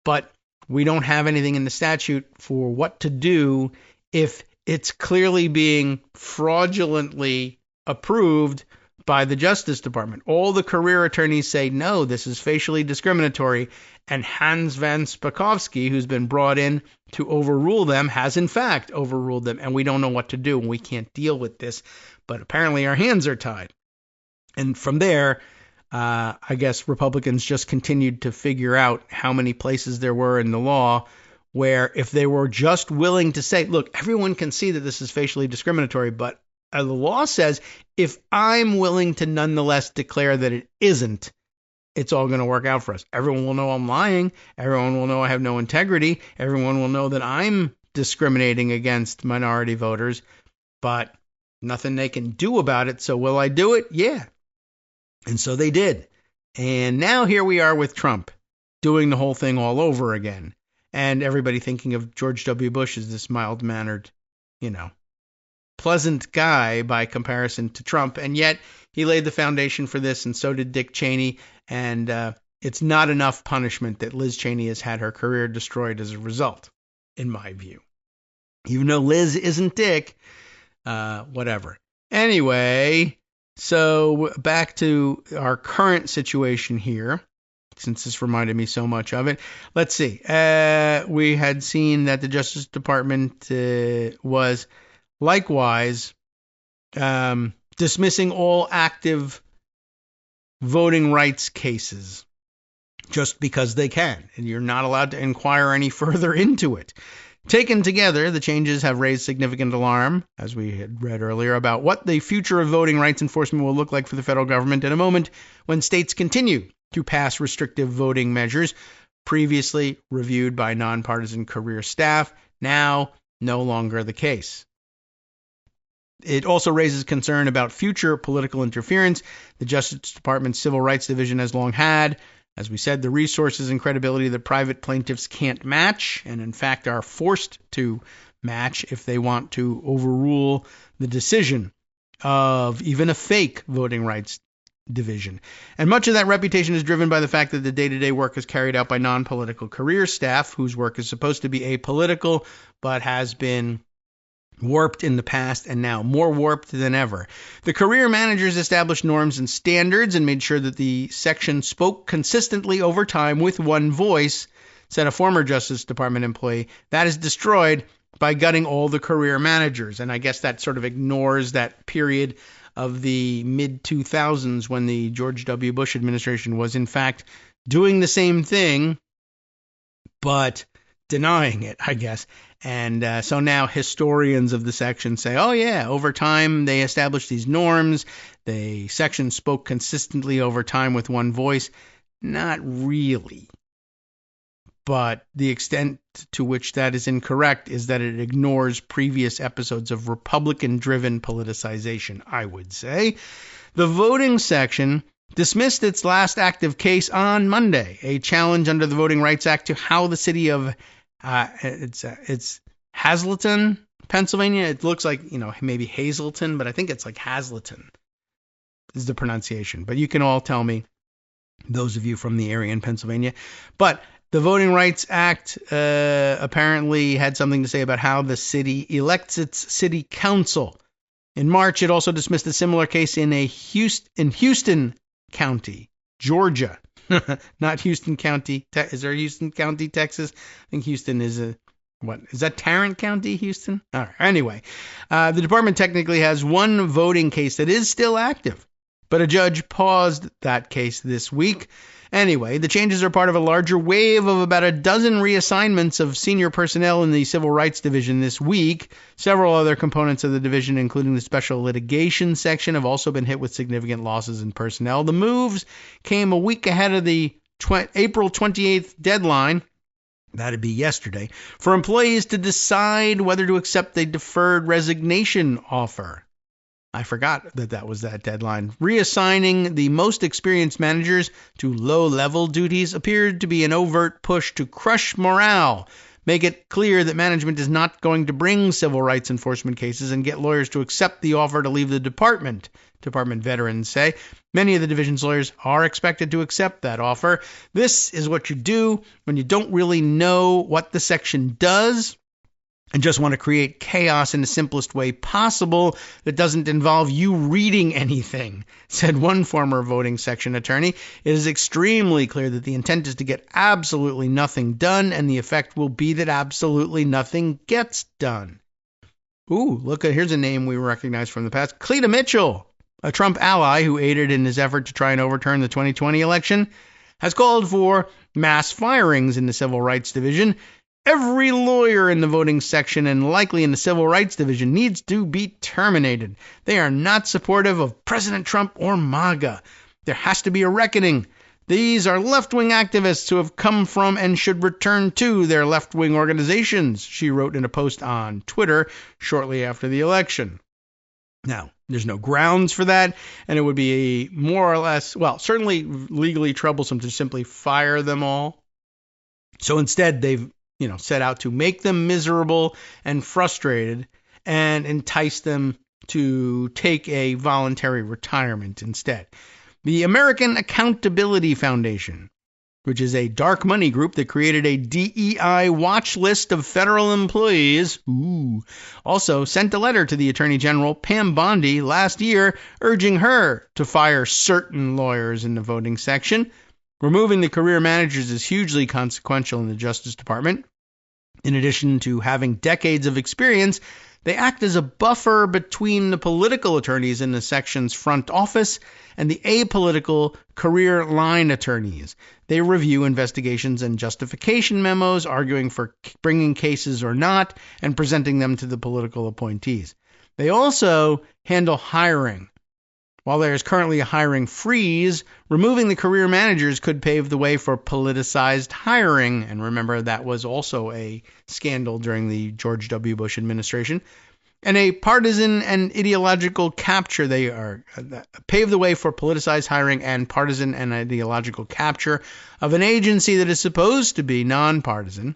But we don't have anything in the statute for what to do if it's clearly being fraudulently approved by the Justice Department. All the career attorneys say, no, this is facially discriminatory. And Hans van Spakovsky, who's been brought in to overrule them, has in fact overruled them. And we don't know what to do, and we can't deal with this. But apparently our hands are tied. And from there, I guess Republicans just continued to figure out how many places there were in the law where if they were just willing to say, look, everyone can see that this is facially discriminatory, but the law says if I'm willing to nonetheless declare that it isn't, it's all going to work out for us. Everyone will know I'm lying. Everyone will know I have no integrity. Everyone will know that I'm discriminating against minority voters, but nothing they can do about it. So will I do it? Yeah. And so they did. And now here we are with Trump doing the whole thing all over again. And everybody thinking of George W. Bush as this mild-mannered, pleasant guy by comparison to Trump. And yet he laid the foundation for this, and so did Dick Cheney. And it's not enough punishment that Liz Cheney has had her career destroyed as a result, in my view. Even though Liz isn't Dick, whatever. Anyway, so back to our current situation here, since this reminded me so much of it. Let's see. We had seen that the Justice Department was likewise dismissing all active voting rights cases just because they can, and you're not allowed to inquire any further into it. Taken together, the changes have raised significant alarm, as we had read earlier, about what the future of voting rights enforcement will look like for the federal government in a moment when states continue to pass restrictive voting measures previously reviewed by nonpartisan career staff, now no longer the case. It also raises concern about future political interference. The Justice Department's Civil Rights Division has long had, as we said, the resources and credibility that private plaintiffs can't match, and in fact are forced to match if they want to overrule the decision of even a fake voting rights division. And much of that reputation is driven by the fact that the day-to-day work is carried out by non-political career staff, whose work is supposed to be apolitical, but has been warped in the past and now more warped than ever. The career managers established norms and standards and made sure that the section spoke consistently over time with one voice, said a former Justice Department employee. That is destroyed by gutting all the career managers. And I guess that sort of ignores that period of the mid-2000s when the George W. Bush administration was in fact doing the same thing, but denying it, I guess. And so now historians of the section say, oh yeah, over time they established these norms. The section spoke consistently over time with one voice. Not really. but the extent to which that is incorrect is that it ignores previous episodes of Republican-driven politicization, I would say. The voting section dismissed its last active case on Monday, a challenge under the Voting Rights Act to how the city of it's Hazleton, Pennsylvania. It looks like, maybe Hazleton, but I think it's like Hazleton is the pronunciation. But you can all tell me, those of you from the area in Pennsylvania. But the Voting Rights Act apparently had something to say about how the city elects its city council. In March, it also dismissed a similar case in Houston County, Georgia. Not Houston County. Is there Houston County, Texas? I think Houston is what? Is that Tarrant County, Houston? All right. Anyway, the department technically has one voting case that is still active, but a judge paused that case this week. Anyway, the changes are part of a larger wave of about a dozen reassignments of senior personnel in the Civil Rights Division this week. Several other components of the division, including the Special Litigation Section, have also been hit with significant losses in personnel. The moves came a week ahead of the April 28th deadline, that'd be yesterday, for employees to decide whether to accept a deferred resignation offer. I forgot that was that deadline. Reassigning the most experienced managers to low-level duties appeared to be an overt push to crush morale, make it clear that management is not going to bring civil rights enforcement cases, and get lawyers to accept the offer to leave the department. Department veterans say many of the division's lawyers are expected to accept that offer. This is what you do when you don't really know what the section does and just want to create chaos in the simplest way possible that doesn't involve you reading anything, said one former voting section attorney. It is extremely clear that the intent is to get absolutely nothing done, and the effect will be that absolutely nothing gets done. Ooh, here's a name we recognize from the past. Cleta Mitchell, a Trump ally who aided in his effort to try and overturn the 2020 election, has called for mass firings in the Civil Rights Division. Every lawyer in the voting section and likely in the Civil Rights Division needs to be terminated. They are not supportive of President Trump or MAGA. There has to be a reckoning. These are left-wing activists who have come from and should return to their left-wing organizations, she wrote in a post on Twitter shortly after the election. Now, there's no grounds for that, and it would be more or less, certainly legally troublesome to simply fire them all. So instead, they've set out to make them miserable and frustrated and entice them to take a voluntary retirement instead. The American Accountability Foundation, which is a dark money group that created a DEI watch list of federal employees, also sent a letter to the Attorney General, Pam Bondi, last year urging her to fire certain lawyers in the voting section. Removing the career managers is hugely consequential in the Justice Department. In addition to having decades of experience, they act as a buffer between the political attorneys in the section's front office and the apolitical career line attorneys. They review investigations and justification memos, arguing for bringing cases or not, and presenting them to the political appointees. They also handle hiring. While there is currently a hiring freeze, removing the career managers could pave the way for politicized hiring. And remember, that was also a scandal during the George W. Bush administration. And a partisan and ideological capture. They are pave the way for politicized hiring and partisan and ideological capture of an agency that is supposed to be nonpartisan.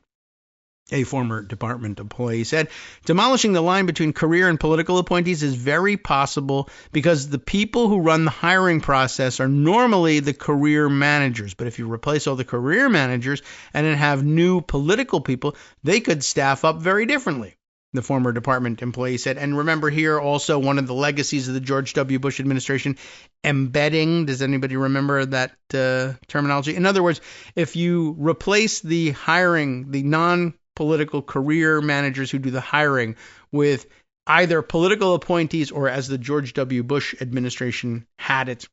A former department employee said, demolishing the line between career and political appointees is very possible because the people who run the hiring process are normally the career managers. But if you replace all the career managers and then have new political people, they could staff up very differently, the former department employee said. And remember here also one of the legacies of the George W. Bush administration, embedding. Does anybody remember that terminology? In other words, if you replace the hiring, the non-political career managers who do the hiring with either political appointees or, as the George W. Bush administration had it,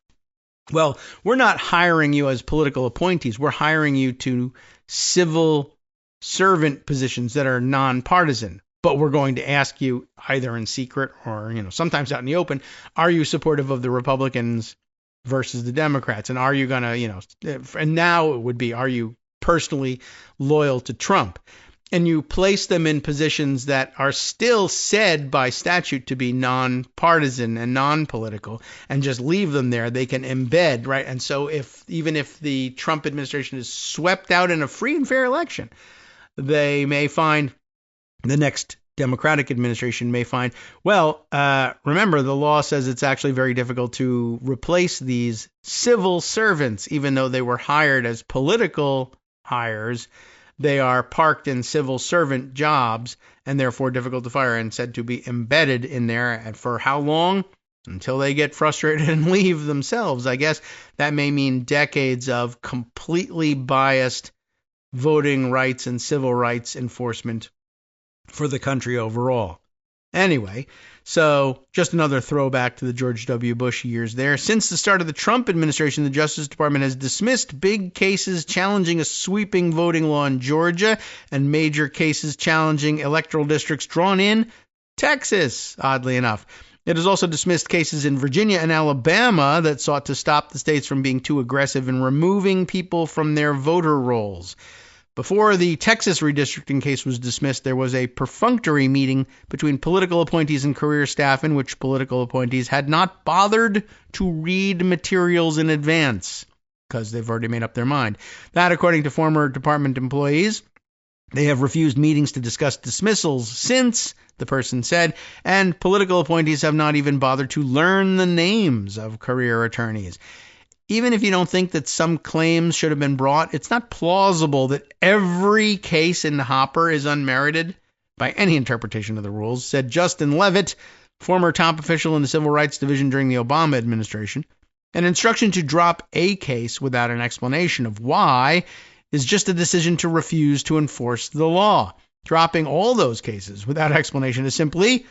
well, we're not hiring you as political appointees. We're hiring you to civil servant positions that are nonpartisan. But we're going to ask you either in secret or, sometimes out in the open, are you supportive of the Republicans versus the Democrats? And are you going to, and now it would be, are you personally loyal to Trump. And you place them in positions that are still said by statute to be nonpartisan and non-political, and just leave them there, they can embed, right? And so even if the Trump administration is swept out in a free and fair election, they may find, the next Democratic administration may find, well, remember, the law says it's actually very difficult to replace these civil servants, even though they were hired as political hires. They are parked in civil servant jobs and therefore difficult to fire, and said to be embedded in there. And for how long? Until they get frustrated and leave themselves. I guess that may mean decades of completely biased voting rights and civil rights enforcement for the country overall. Anyway, so just another throwback to the George W. Bush years there. Since the start of the Trump administration, the Justice Department has dismissed big cases challenging a sweeping voting law in Georgia and major cases challenging electoral districts drawn in Texas, oddly enough. It has also dismissed cases in Virginia and Alabama that sought to stop the states from being too aggressive in removing people from their voter rolls. Before the Texas redistricting case was dismissed, there was a perfunctory meeting between political appointees and career staff in which political appointees had not bothered to read materials in advance because they've already made up their mind. That, according to former department employees, they have refused meetings to discuss dismissals since, the person said, and political appointees have not even bothered to learn the names of career attorneys. Even if you don't think that some claims should have been brought, it's not plausible that every case in the hopper is unmerited by any interpretation of the rules, said Justin Levitt, former top official in the Civil Rights Division during the Obama administration. An instruction to drop a case without an explanation of why is just a decision to refuse to enforce the law. Dropping all those cases without explanation is simply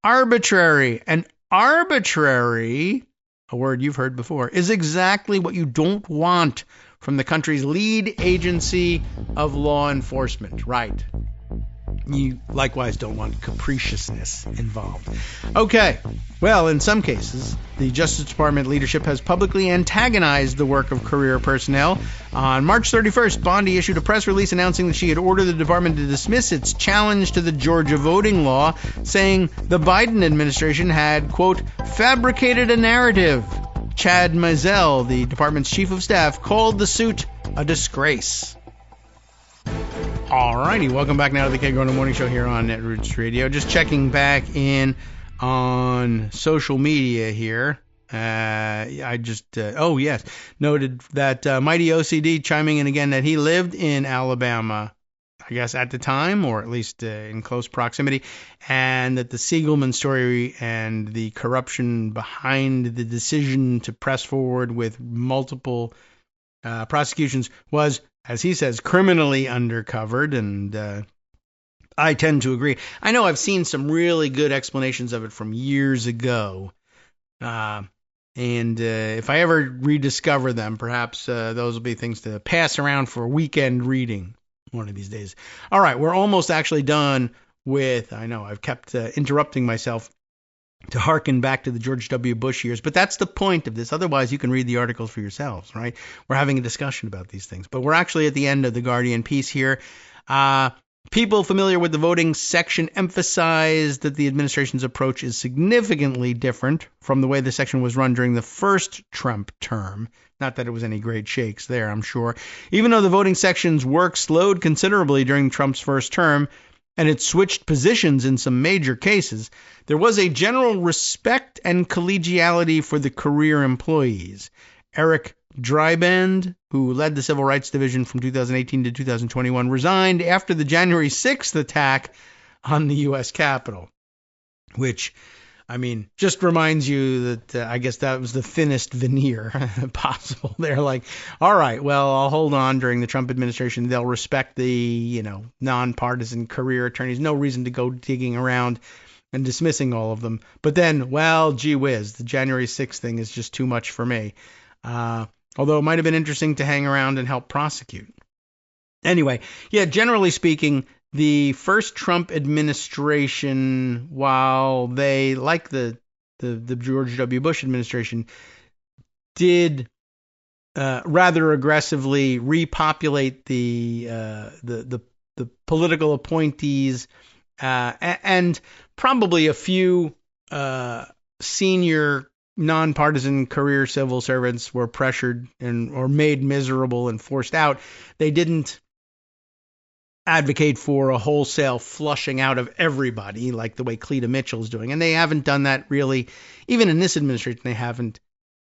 arbitrary. And arbitrary, a word you've heard before, is exactly what you don't want from the country's lead agency of law enforcement, right? You likewise don't want capriciousness involved. Okay, well, in some cases, the Justice Department leadership has publicly antagonized the work of career personnel. On March 31st, Bondi issued a press release announcing that she had ordered the department to dismiss its challenge to the Georgia voting law, saying the Biden administration had, quote, fabricated a narrative. Chad Mizell, the department's chief of staff, called the suit a disgrace. Alrighty, welcome back now to the Kagro in the Morning Show here on Netroots Radio. Just checking back in on social media here. I just, noted that Mighty OCD chiming in again that he lived in Alabama, I guess at the time, or at least in close proximity, and that the Siegelman story and the corruption behind the decision to press forward with multiple prosecutions was, as he says, criminally undercovered, and I tend to agree. I know I've seen some really good explanations of it from years ago, and if I ever rediscover them, perhaps those will be things to pass around for weekend reading one of these days. All right, we're almost actually done with, I know I've kept interrupting myself to harken back to the George W. Bush years, but that's the point of this. Otherwise, you can read the articles for yourselves, right? We're having a discussion about these things, but we're actually at the end of the Guardian piece here. People familiar with the voting section emphasize that the administration's approach is significantly different from the way the section was run during the first Trump term. Not that it was any great shakes there, I'm sure. Even though the voting section's work slowed considerably during Trump's first term, and it switched positions in some major cases, there was a general respect and collegiality for the career employees. Eric Dryband, who led the Civil Rights Division from 2018 to 2021, resigned after the January 6th attack on the U.S. Capitol, which, I mean, just reminds you that I guess that was the thinnest veneer possible. They're like, all right, well, I'll hold on during the Trump administration. They'll respect the, nonpartisan career attorneys. No reason to go digging around and dismissing all of them. But then, well, gee whiz, the January 6th thing is just too much for me. Although it might have been interesting to hang around and help prosecute. Anyway, yeah, generally speaking, the first Trump administration, while they, like the George W. Bush administration, did rather aggressively repopulate the political appointees, and probably a few senior nonpartisan career civil servants were pressured or made miserable and forced out. They didn't advocate for a wholesale flushing out of everybody like the way Cleta Mitchell's doing. And they haven't done that really. Even in this administration, they haven't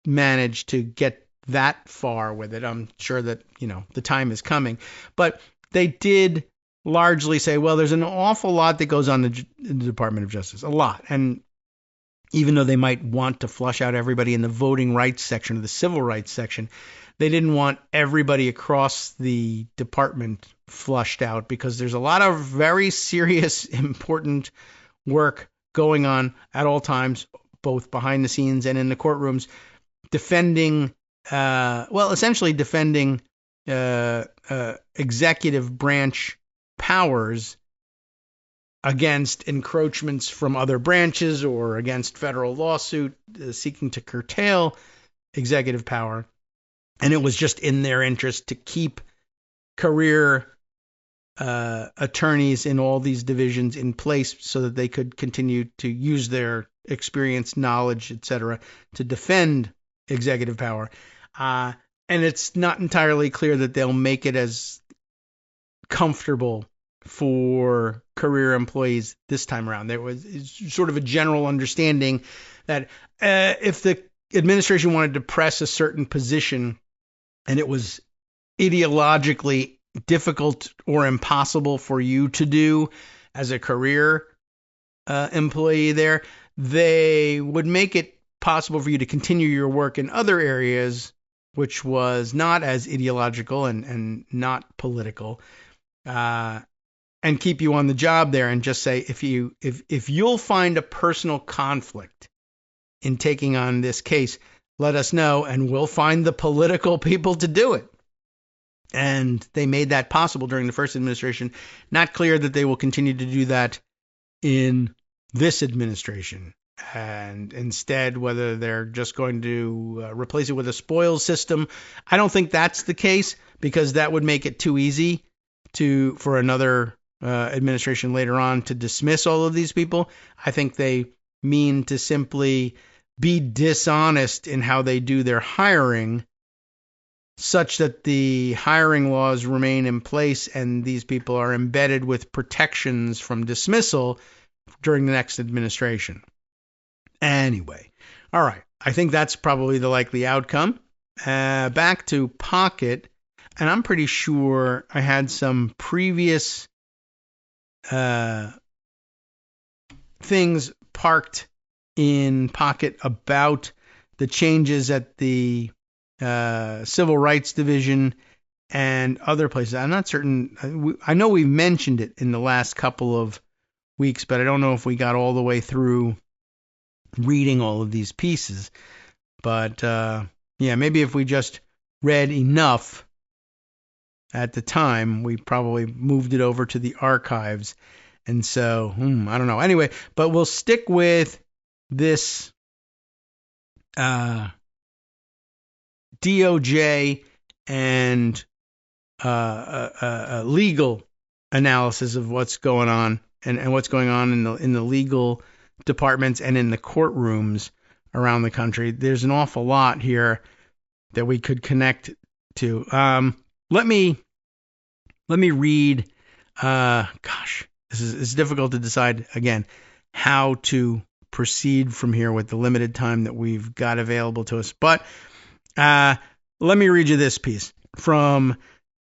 managed to get that far with it. I'm sure that, the time is coming. But they did largely say, well, there's an awful lot that goes on in the Department of Justice. A lot. And even though they might want to flush out everybody in the voting rights section or the civil rights section, they didn't want everybody across the department flushed out, because there's a lot of very serious, important work going on at all times, both behind the scenes and in the courtrooms, essentially defending executive branch powers against encroachments from other branches or against federal lawsuit seeking to curtail executive power. And it was just in their interest to keep career attorneys in all these divisions in place so that they could continue to use their experience, knowledge, etc., to defend executive power. And it's not entirely clear that they'll make it as comfortable for career employees this time around. There was sort of a general understanding that if the administration wanted to press a certain position and it was ideologically difficult or impossible for you to do as a career employee there, they would make it possible for you to continue your work in other areas, which was not as ideological and not political, and keep you on the job there, and just say, if you'll find a personal conflict in taking on this case, let us know and we'll find the political people to do it. And they made that possible during the first administration. Not clear that they will continue to do that in this administration. And instead, whether they're just going to replace it with a spoils system, I don't think that's the case, because that would make it too easy for another administration later on to dismiss all of these people. I think they mean to simply be dishonest in how they do their hiring, such that the hiring laws remain in place and these people are embedded with protections from dismissal during the next administration. Anyway, all right. I think that's probably the likely outcome. Back to Pocket, and I'm pretty sure I had some previous things parked in Pocket about the changes at the Civil Rights Division and other places. I'm not certain. I know we mentioned it in the last couple of weeks, but I don't know if we got all the way through reading all of these pieces. But maybe if we just read enough at the time, we probably moved it over to the archives. And so, I don't know. Anyway, but we'll stick with this DOJ and legal analysis of what's going on and what's going on in the legal departments and in the courtrooms around the country. There's an awful lot here that we could connect to. Let me read. It's difficult to decide again how to proceed from here with the limited time that we've got available to us. But let me read you this piece from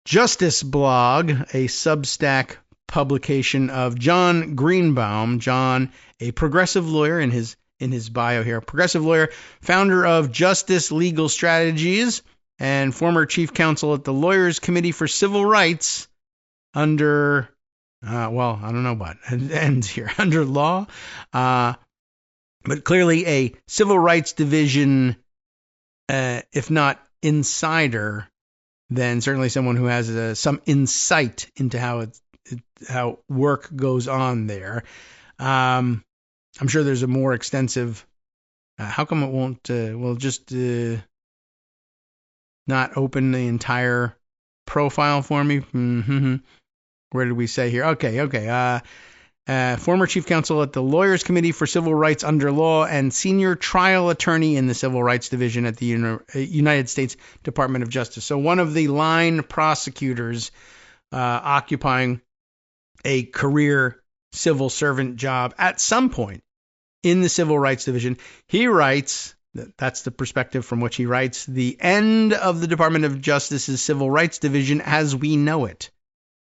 Justice Blog, a Substack publication of John Greenbaum. John, a progressive lawyer, in his bio here, progressive lawyer, founder of Justice Legal Strategies, and former chief counsel at the Lawyers Committee for Civil Rights under, I don't know what it ends here, under law, but clearly a Civil Rights Division, if not insider, then certainly someone who has some insight into how work goes on there. I'm sure there's a more extensive. How come it won't? We'll just not open the entire profile for me. Where did we say here? Okay. Former chief counsel at the Lawyers Committee for Civil Rights under Law and senior trial attorney in the Civil Rights Division at the United States Department of Justice. So one of the line prosecutors occupying a career civil servant job at some point in the Civil Rights Division. He writes, that's the perspective from which he writes, the end of the Department of Justice's Civil Rights Division as we know it.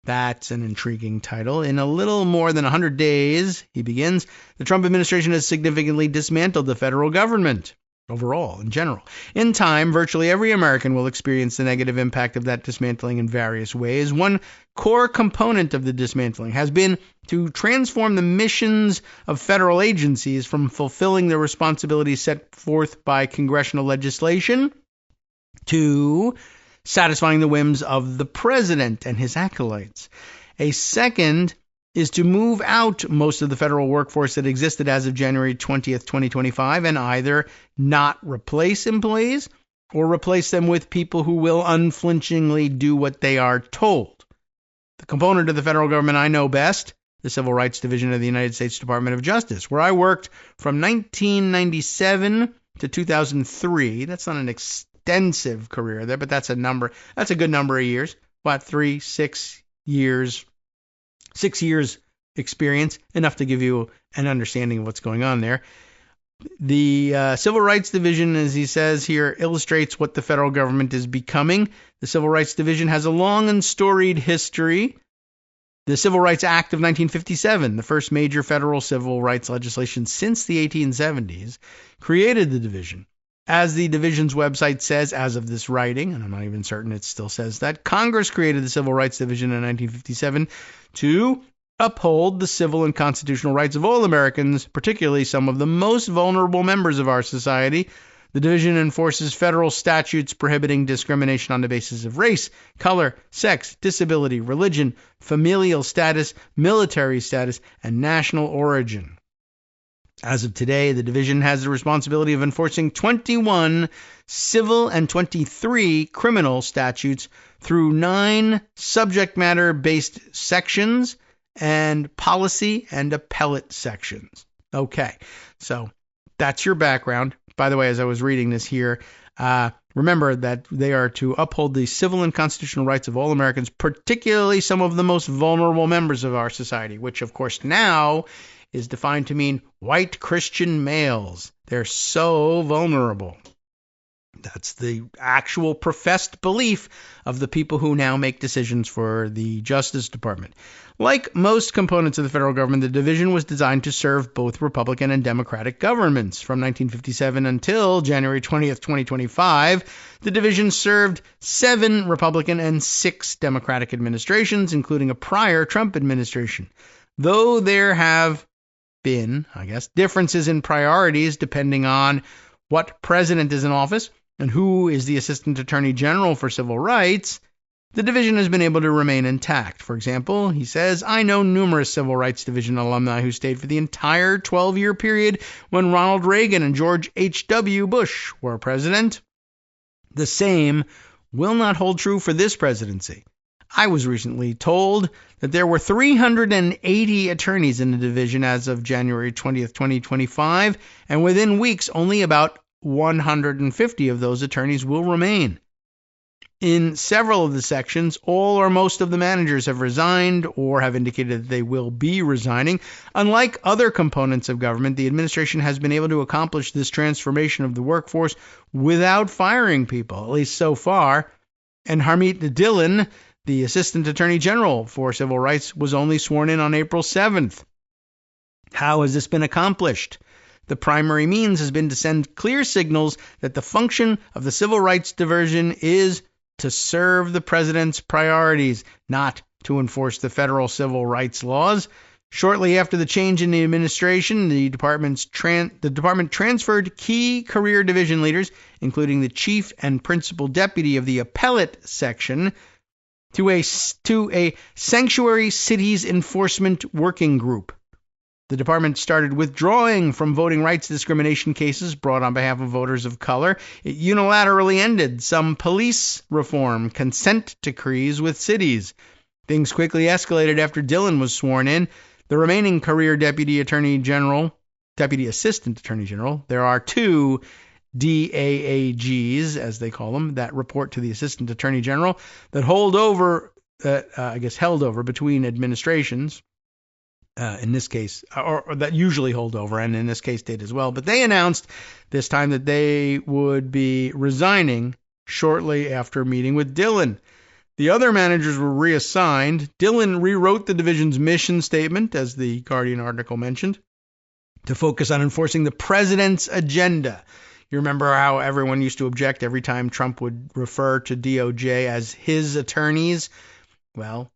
That's an intriguing title. In a little more than 100 days, he begins, the Trump administration has significantly dismantled the federal government overall, in general. In time, virtually every American will experience the negative impact of that dismantling in various ways. One core component of the dismantling has been to transform the missions of federal agencies from fulfilling their responsibilities set forth by congressional legislation to satisfying the whims of the president and his acolytes. A second is to move out most of the federal workforce that existed as of January 20th, 2025, and either not replace employees or replace them with people who will unflinchingly do what they are told. The component of the federal government I know best, the Civil Rights Division of the United States Department of Justice, where I worked from 1997 to 2003. That's not an extensive career there, but that's a good number of years. 6 years? 6 years experience, enough to give you an understanding of what's going on there. The Civil Rights Division, as he says here, illustrates what the federal government is becoming. The Civil Rights Division has a long and storied history. The Civil Rights Act of 1957, the first major federal civil rights legislation since the 1870s, created the division. As the division's website says, as of this writing, and I'm not even certain it still says that, Congress created the Civil Rights Division in 1957 to uphold the civil and constitutional rights of all Americans, particularly some of the most vulnerable members of our society. The division enforces federal statutes prohibiting discrimination on the basis of race, color, sex, disability, religion, familial status, military status, and national origin. As of today, the division has the responsibility of enforcing 21 civil and 23 criminal statutes through 9 subject matter-based sections and policy and appellate sections. Okay, so that's your background. By the way, as I was reading this here, remember that they are to uphold the civil and constitutional rights of all Americans, particularly some of the most vulnerable members of our society, which, of course, now is defined to mean white Christian males. They're so vulnerable. That's the actual professed belief of the people who now make decisions for the Justice Department. Like most components of the federal government, the division was designed to serve both Republican and Democratic governments. From 1957 until January 20th, 2025, the division served 7 Republican and 6 Democratic administrations, including a prior Trump administration. Though there have been, differences in priorities depending on what president is in office and who is the Assistant Attorney General for Civil Rights, the division has been able to remain intact. For example, he says, I know numerous Civil Rights Division alumni who stayed for the entire 12-year period when Ronald Reagan and George H.W. Bush were president. The same will not hold true for this presidency. I was recently told that there were 380 attorneys in the division as of January 20th, 2025, and within weeks, only about 150 of those attorneys will remain. In several of the sections, all or most of the managers have resigned or have indicated that they will be resigning. Unlike other components of government, the administration has been able to accomplish this transformation of the workforce without firing people, at least so far. And Harmeet Dillon, the Assistant Attorney General for Civil Rights, was only sworn in on April 7th. How has this been accomplished? The primary means has been to send clear signals that the function of the Civil Rights Division is to serve the president's priorities, not to enforce the federal civil rights laws. Shortly after the change in the administration, the department transferred key career division leaders, including the chief and principal deputy of the appellate section, to a sanctuary cities enforcement working group. The department started withdrawing from voting rights discrimination cases brought on behalf of voters of color. It unilaterally ended some police reform consent decrees with cities. Things quickly escalated after Dillon was sworn in. The remaining career deputy assistant attorney general, there are two DAAGs, as they call them, that report to the assistant attorney general, that held over between administrations. In this case, or that usually hold over, and in this case did as well. But they announced this time that they would be resigning shortly after meeting with Dillon. The other managers were reassigned. Dillon rewrote the division's mission statement, as the Guardian article mentioned, to focus on enforcing the president's agenda. You remember how everyone used to object every time Trump would refer to DOJ as his attorneys? Well,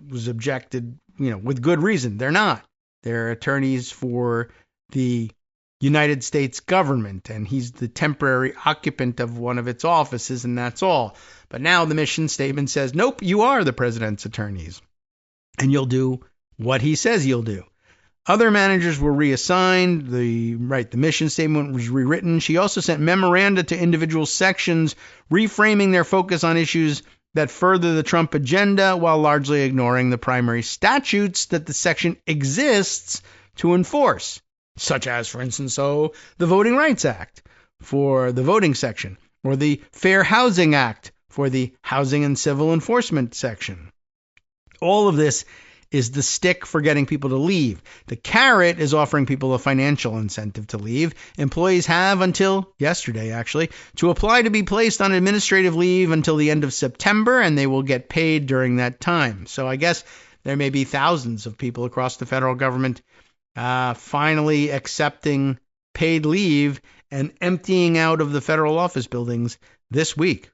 was objected, with good reason. They're not. They're attorneys for the United States government, and he's the temporary occupant of one of its offices, and that's all. But now the mission statement says, nope, you are the president's attorneys, and you'll do what he says you'll do. Other managers were reassigned. The mission statement was rewritten. She also sent memoranda to individual sections, reframing their focus on issues that further the Trump agenda while largely ignoring the primary statutes that the section exists to enforce, such as, for instance, the Voting Rights Act for the voting section, or the Fair Housing Act for the Housing and Civil Enforcement section. All of this is the stick for getting people to leave. The carrot is offering people a financial incentive to leave. Employees have until yesterday, actually, to apply to be placed on administrative leave until the end of September, and they will get paid during that time. So I guess there may be thousands of people across the federal government finally accepting paid leave and emptying out of the federal office buildings this week.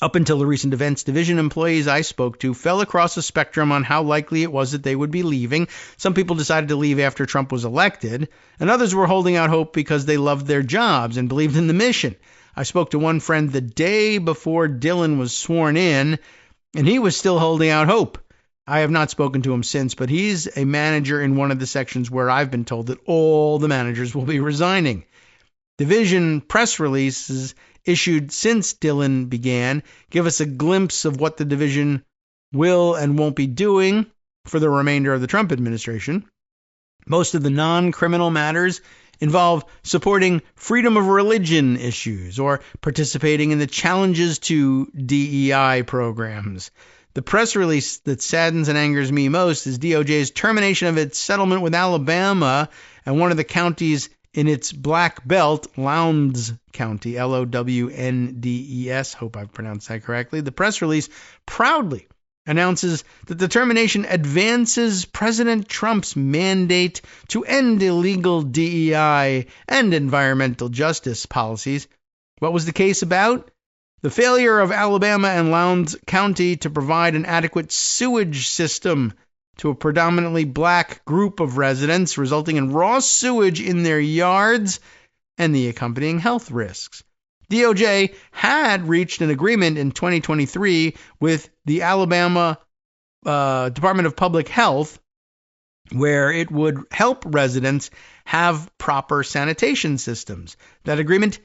Up until the recent events, division employees I spoke to fell across a spectrum on how likely it was that they would be leaving. Some people decided to leave after Trump was elected, and others were holding out hope because they loved their jobs and believed in the mission. I spoke to one friend the day before Dillon was sworn in, and he was still holding out hope. I have not spoken to him since, but he's a manager in one of the sections where I've been told that all the managers will be resigning. Division press releases issued since Dillon began give us a glimpse of what the division will and won't be doing for the remainder of the Trump administration. Most of the non-criminal matters involve supporting freedom of religion issues or participating in the challenges to DEI programs. The press release that saddens and angers me most is DOJ's termination of its settlement with Alabama and one of the counties in its black belt, Lowndes County, Lowndess, hope I've pronounced that correctly. The press release proudly announces that the termination advances President Trump's mandate to end illegal DEI and environmental justice policies. What was the case about? The failure of Alabama and Lowndes County to provide an adequate sewage system to a predominantly black group of residents, resulting in raw sewage in their yards and the accompanying health risks. DOJ had reached an agreement in 2023 with the Alabama Department of Public Health where it would help residents have proper sanitation systems. That agreement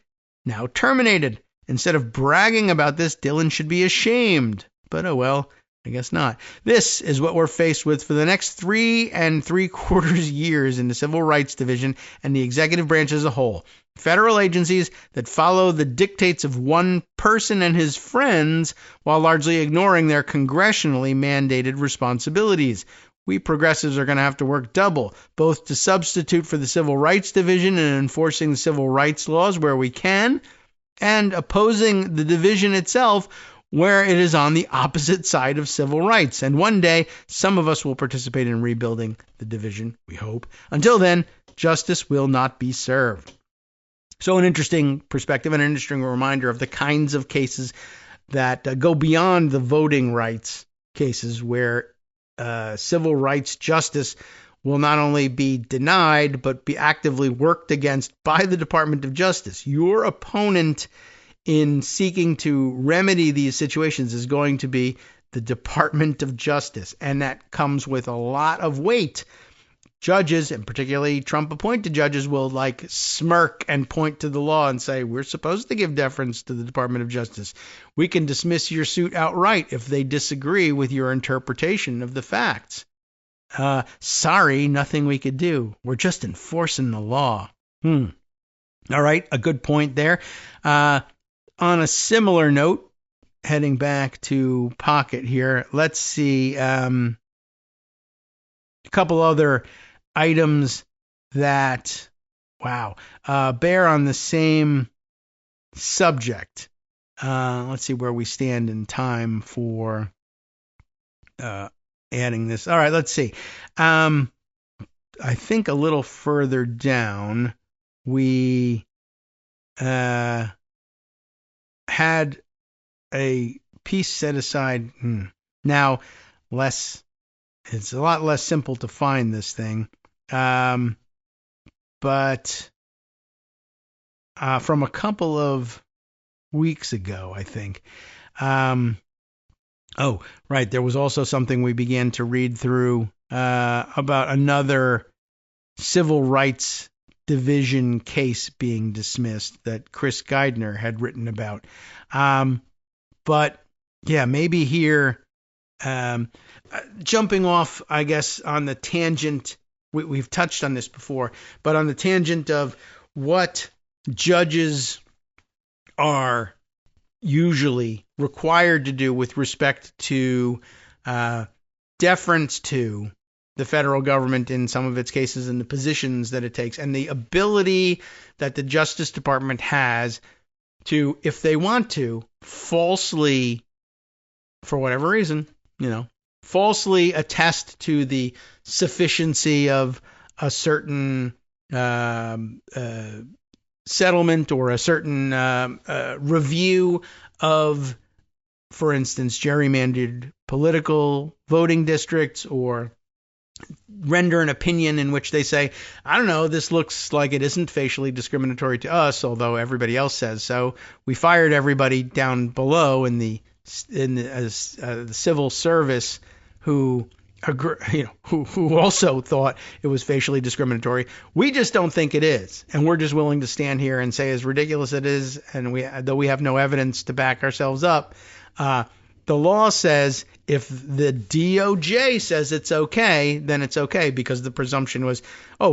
now terminated. Instead of bragging about this, Dillon should be ashamed. But oh well, I guess not. This is what we're faced with for the next 3 3/4 years in the Civil Rights Division and the executive branch as a whole. Federal agencies that follow the dictates of one person and his friends while largely ignoring their congressionally mandated responsibilities. We progressives are going to have to work double, both to substitute for the Civil Rights Division and enforcing the civil rights laws where we can, and opposing the division itself where it is on the opposite side of civil rights. And one day, some of us will participate in rebuilding the division, we hope. Until then, justice will not be served. So an interesting perspective and an interesting reminder of the kinds of cases that go beyond the voting rights cases where civil rights justice will not only be denied, but be actively worked against by the Department of Justice. Your opponent in seeking to remedy these situations is going to be the Department of Justice, and that comes with a lot of weight. judges, and particularly Trump-appointed judges, will like smirk and point to the law and say, we're supposed to give deference to the Department of Justice. We can dismiss your suit outright if they disagree with your interpretation of the facts. Sorry, nothing we could do. We're just enforcing the law. All right, a good point there. On a similar note, heading back to Pocket here, let's see a couple other items that, bear on the same subject. Let's see where we stand in time for adding this. All right, let's see. I think a little further down, we had a piece set aside. Now, it's a lot less simple to find this thing. But from a couple of weeks ago, I think. Oh, right. There was also something we began to read through about another civil rights division case being dismissed that Chris Geidner had written about. But yeah, maybe here, jumping off, I guess, on the tangent, we've touched on this before, but on the tangent of what judges are usually required to do with respect to deference to the federal government in some of its cases and the positions that it takes, and the ability that the Justice Department has to, if they want to, falsely, for whatever reason, falsely attest to the sufficiency of a certain settlement or a certain review of, for instance, gerrymandered political voting districts, or render an opinion in which they say, I don't know, this looks like it isn't facially discriminatory to us, although everybody else says so. We fired everybody down below in the civil service who also thought it was facially discriminatory. We just don't think it is, and we're just willing to stand here and say, as ridiculous it is, and though we have no evidence to back ourselves up, the law says if the DOJ says it's okay, then it's okay, because the presumption was,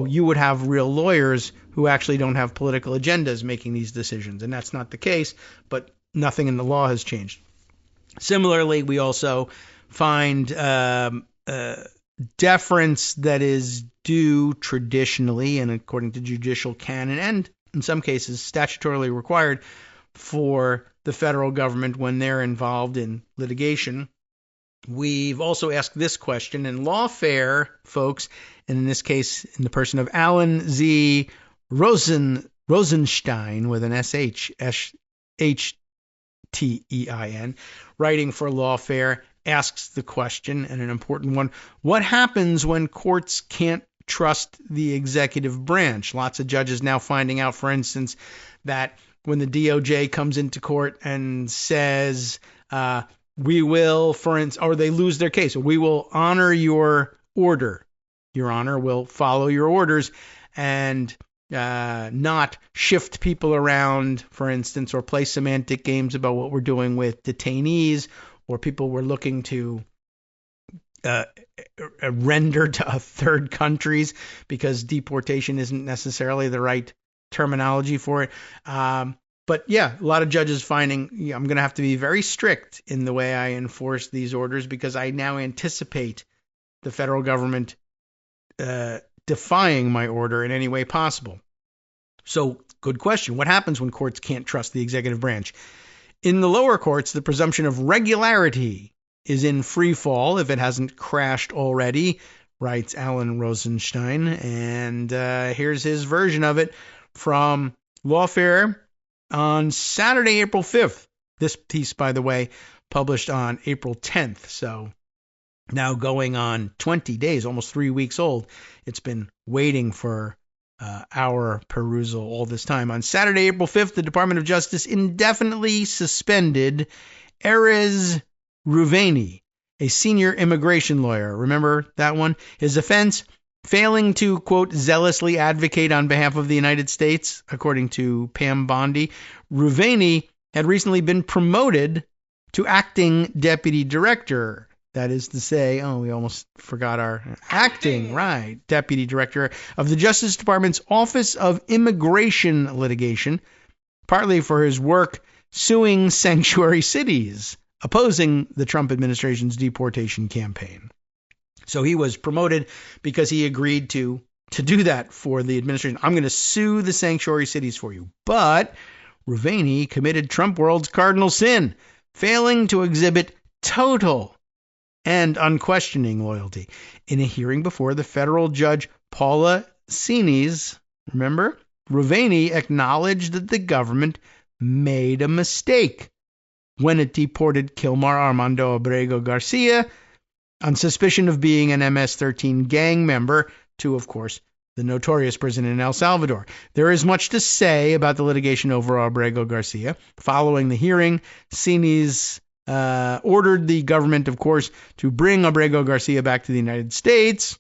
you would have real lawyers who actually don't have political agendas making these decisions, and that's not the case, but nothing in the law has changed. Similarly, we also find deference that is due traditionally and according to judicial canon, and in some cases statutorily required for the federal government when they're involved in litigation. We've also asked this question in Lawfare, folks, and in this case in the person of Alan Z. Rosenstein with an SHTEIN, writing for Lawfare, asks the question, and an important one: what happens when courts can't trust the executive branch? Lots of judges now finding out, for instance, that when the DOJ comes into court and says, we will, or they lose their case, we will honor your order. Your Honor, will follow your orders and not shift people around, for instance, or play semantic games about what we're doing with detainees or people we're looking to render to third countries, because deportation isn't necessarily the right terminology for it. But yeah, a lot of judges finding, I'm going to have to be very strict in the way I enforce these orders, because I now anticipate the federal government defying my order in any way possible. So, good question. What happens when courts can't trust the executive branch? In the lower courts, the presumption of regularity is in free fall if it hasn't crashed already, writes Alan Rosenstein. And here's his version of it from Lawfare on Saturday, April 5th. This piece, by the way, published on April 10th. So now going on 20 days, almost 3 weeks old. It's been waiting for our perusal all this time. On Saturday, April 5th, the Department of Justice indefinitely suspended Erez Ruveni, a senior immigration lawyer. Remember that one? His offense, Failing to, quote, zealously advocate on behalf of the United States, according to Pam Bondi, Ruveni had recently been promoted to acting deputy director. That is to say, we almost forgot our acting, right, deputy director of the Justice Department's Office of Immigration Litigation, partly for his work suing sanctuary cities, opposing the Trump administration's deportation campaign. So he was promoted because he agreed to do that for the administration. I'm going to sue the sanctuary cities for you. But Ruveni committed Trump world's cardinal sin, failing to exhibit total and unquestioning loyalty. In a hearing before the federal judge Paula Sinis, remember, Ruveni acknowledged that the government made a mistake when it deported Kilmar Armando Abrego Garcia on suspicion of being an MS-13 gang member to, of course, the notorious prison in El Salvador. There is much to say about the litigation over Abrego Garcia. Following the hearing, Sinis ordered the government, of course, to bring Abrego Garcia back to the United States,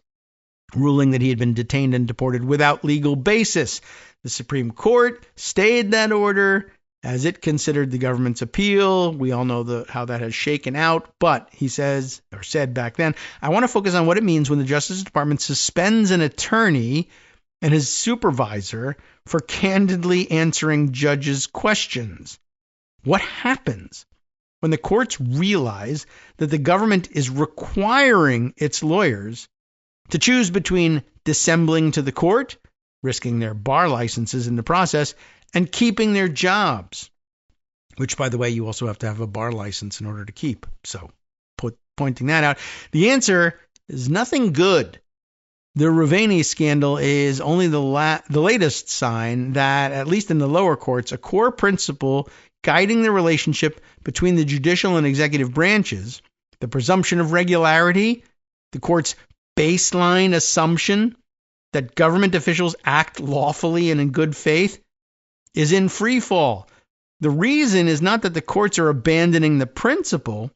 ruling that he had been detained and deported without legal basis. The Supreme Court stayed that order as it considered the government's appeal. We all know how that has shaken out, but he said back then, I want to focus on what it means when the Justice Department suspends an attorney and his supervisor for candidly answering judges' questions. What happens when the courts realize that the government is requiring its lawyers to choose between dissembling to the court, risking their bar licenses in the process, and keeping their jobs, which, by the way, you also have to have a bar license in order to keep. So pointing that out, the answer is nothing good. The Ruveni scandal is only the latest sign that, at least in the lower courts, a core principle guiding the relationship between the judicial and executive branches, the presumption of regularity, the court's baseline assumption that government officials act lawfully and in good faith, is in free fall. The reason is not that the courts are abandoning the principle.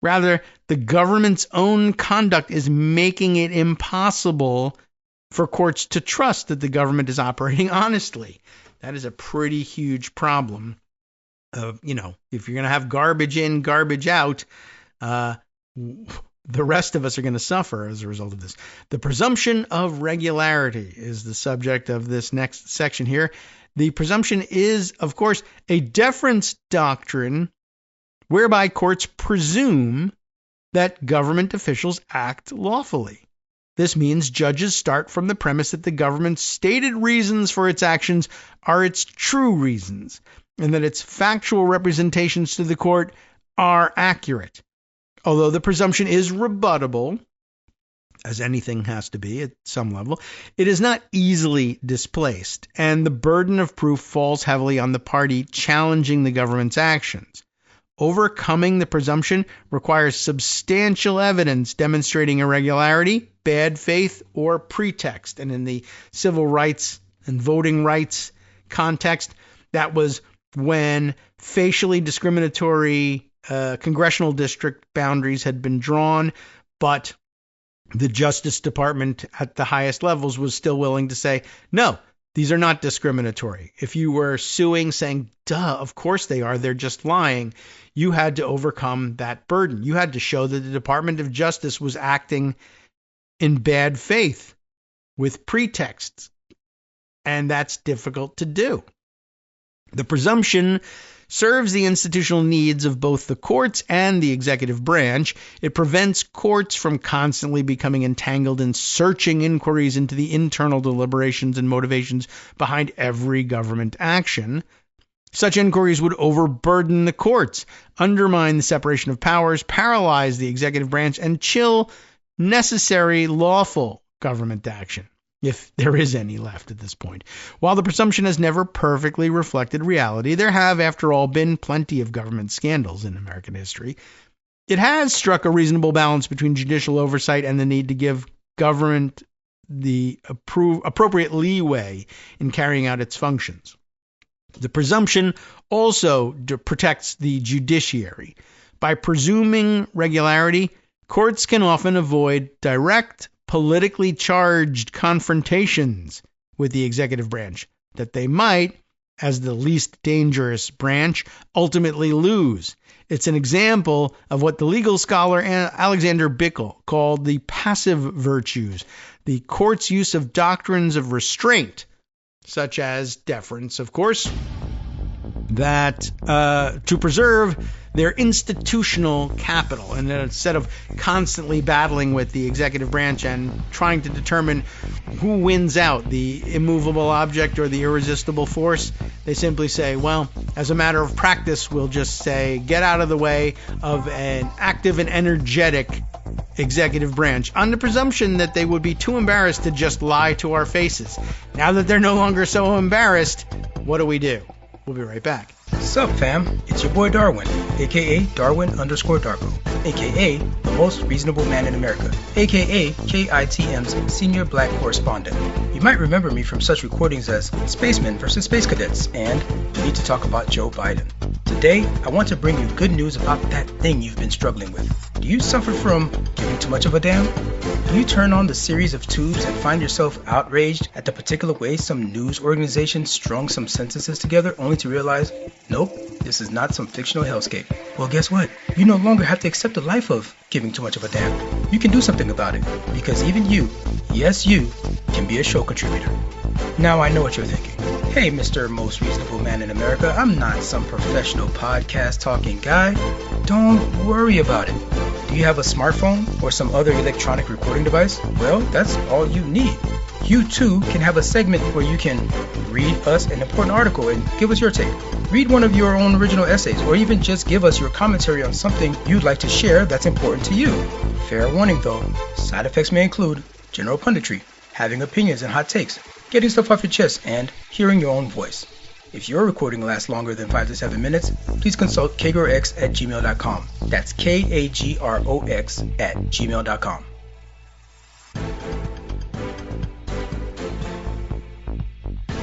Rather, the government's own conduct is making it impossible for courts to trust that the government is operating honestly. That is a pretty huge problem. If you're going to have garbage in, garbage out, the rest of us are going to suffer as a result of this. The presumption of regularity is the subject of this next section here. The presumption is, of course, a deference doctrine whereby courts presume that government officials act lawfully. This means judges start from the premise that the government's stated reasons for its actions are its true reasons, and that its factual representations to the court are accurate. Although the presumption is rebuttable, as anything has to be at some level, it is not easily displaced, and the burden of proof falls heavily on the party challenging the government's actions. Overcoming the presumption requires substantial evidence demonstrating irregularity, bad faith, or pretext. And in the civil rights and voting rights context, that was when facially discriminatory congressional district boundaries had been drawn, but the Justice Department at the highest levels was still willing to say, no, these are not discriminatory. If you were suing saying, duh, of course they are, they're just lying, you had to overcome that burden. You had to show that the Department of Justice was acting in bad faith with pretexts. And that's difficult to do. The presumption serves the institutional needs of both the courts and the executive branch. It prevents courts from constantly becoming entangled in searching inquiries into the internal deliberations and motivations behind every government action. Such inquiries would overburden the courts, undermine the separation of powers, paralyze the executive branch, and chill necessary lawful government action, if there is any left at this point. While the presumption has never perfectly reflected reality, there have, after all, been plenty of government scandals in American history. It has struck a reasonable balance between judicial oversight and the need to give government the appropriate leeway in carrying out its functions. The presumption also protects the judiciary. By presuming regularity, courts can often avoid direct politically charged confrontations with the executive branch that they might, as the least dangerous branch, ultimately lose. It's an example of what the legal scholar Alexander Bickel called the passive virtues, the court's use of doctrines of restraint, such as deference, of course, that to preserve their institutional capital. And instead of constantly battling with the executive branch and trying to determine who wins out, the immovable object or the irresistible force, they simply say, well, as a matter of practice, we'll just say, get out of the way of an active and energetic executive branch, on the presumption that they would be too embarrassed to just lie to our faces. Now that they're no longer so embarrassed, what do we do? We'll be right back. Sup, fam? It's your boy Darwin, aka Darwin_Darko, aka the most reasonable man in America, aka KITM's senior black correspondent. You might remember me from such recordings as Spacemen vs. Space Cadets and We Need to Talk About Joe Biden. Today, I want to bring you good news about that thing you've been struggling with. Do you suffer from giving too much of a damn? Do you turn on the series of tubes and find yourself outraged at the particular way some news organization strung some sentences together only to realize, nope, this is not some fictional hellscape? Well, guess what? You no longer have to accept the life of giving too much of a damn. You can do something about it, because even you, yes you, can be a show contributor. Now I know what you're thinking. Hey, Mr. Most Reasonable Man in America, I'm not some professional podcast talking guy. Don't worry about it. Do you have a smartphone or some other electronic recording device? Well, that's all you need. You too can have a segment where you can read us an important article and give us your take. Read one of your own original essays, or even just give us your commentary on something you'd like to share that's important to you. Fair warning though, side effects may include general punditry, having opinions and hot takes, getting stuff off your chest, and hearing your own voice. If your recording lasts longer than 5 to 7 minutes, please consult kagrox@gmail.com. That's KAGROX@gmail.com.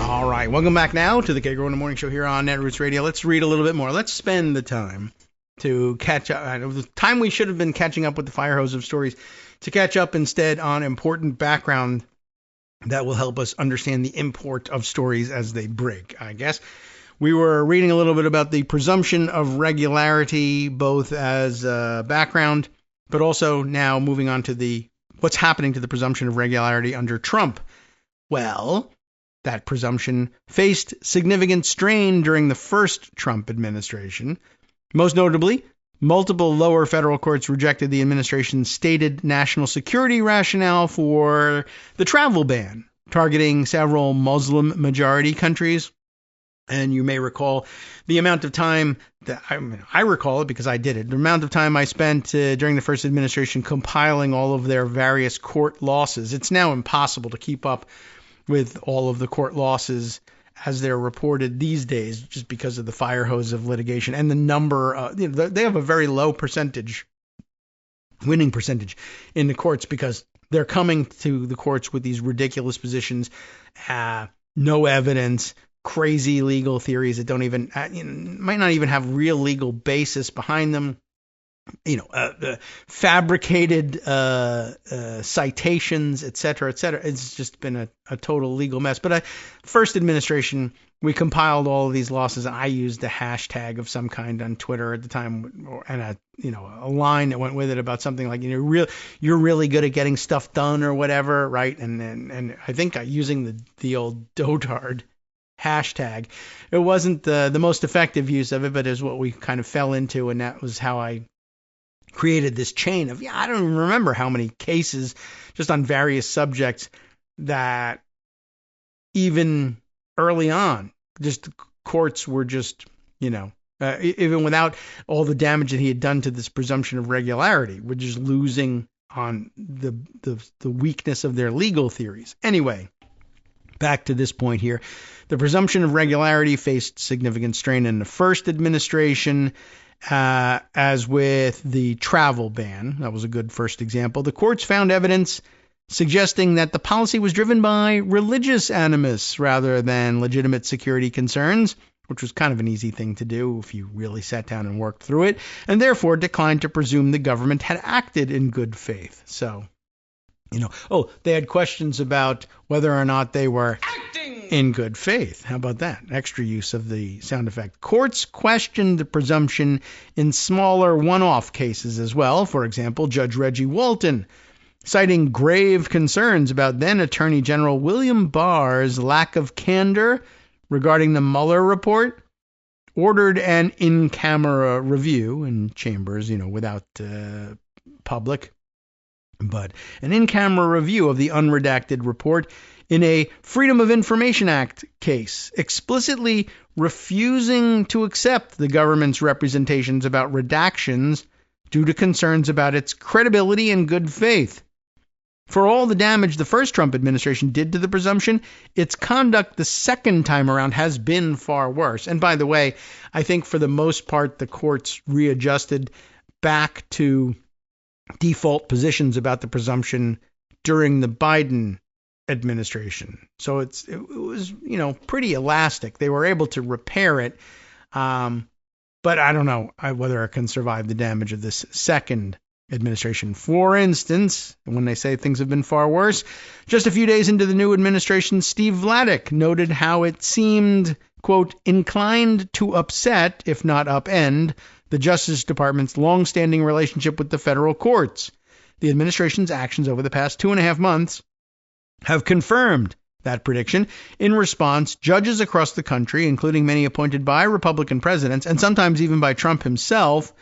All right, welcome back now to the Kagro in the Morning Show here on Netroots Radio. Let's read a little bit more. Let's spend the time to catch up. The time we should have been catching up with the fire hose of stories, to catch up instead on important background that will help us understand the import of stories as they break, I guess. We were reading a little bit about the presumption of regularity, both as background, but also now moving on to what's happening to the presumption of regularity under Trump. Well, that presumption faced significant strain during the first Trump administration. Most notably, multiple lower federal courts rejected the administration's stated national security rationale for the travel ban, targeting several Muslim-majority countries. And you may recall the amount of time that I recall it because I did it. The amount of time I spent during the first administration compiling all of their various court losses. It's now impossible to keep up with all of the court losses as they're reported these days, just because of the fire hose of litigation and the number. They have a very low winning percentage in the courts because they're coming to the courts with these ridiculous positions, no evidence, crazy legal theories that don't even might not even have real legal basis behind them. Fabricated citations, et cetera, et cetera. It's just been a total legal mess. But first administration, we compiled all of these losses, and I used a hashtag of some kind on Twitter at the time, and a line that went with it about something like, you're really good at getting stuff done or whatever, right? And I think using the old dotard hashtag, it wasn't the most effective use of it, but is what we kind of fell into, and that was how I created this chain of, I don't even remember how many cases just on various subjects that even early on, just courts were just, even without all the damage that he had done to this presumption of regularity, we're just losing on the weakness of their legal theories. Anyway, back to this point here. The presumption of regularity faced significant strain in the first administration. As with the travel ban, that was a good first example. The courts found evidence suggesting that the policy was driven by religious animus rather than legitimate security concerns, which was kind of an easy thing to do if you really sat down and worked through it, and therefore declined to presume the government had acted in good faith. So They had questions about whether or not they were acting in good faith. How about that? Extra use of the sound effect. Courts questioned the presumption in smaller one-off cases as well. For example, Judge Reggie Walton, citing grave concerns about then Attorney General William Barr's lack of candor regarding the Mueller report, ordered an in-camera review in chambers, without public, but an in-camera review of the unredacted report in a Freedom of Information Act case, explicitly refusing to accept the government's representations about redactions due to concerns about its credibility and good faith. For all the damage the first Trump administration did to the presumption, its conduct the second time around has been far worse. And by the way, I think for the most part, the courts readjusted back to default positions about the presumption during the Biden administration. So it was, pretty elastic. They were able to repair it. But I don't know whether it can survive the damage of this second administration. For instance, when they say things have been far worse, just a few days into the new administration, Steve Vladeck noted how it seemed, quote, inclined to upset, if not upend, the Justice Department's long-standing relationship with the federal courts. The administration's actions over the past 2.5 months have confirmed that prediction. In response, judges across the country, including many appointed by Republican presidents, and sometimes even by Trump himself,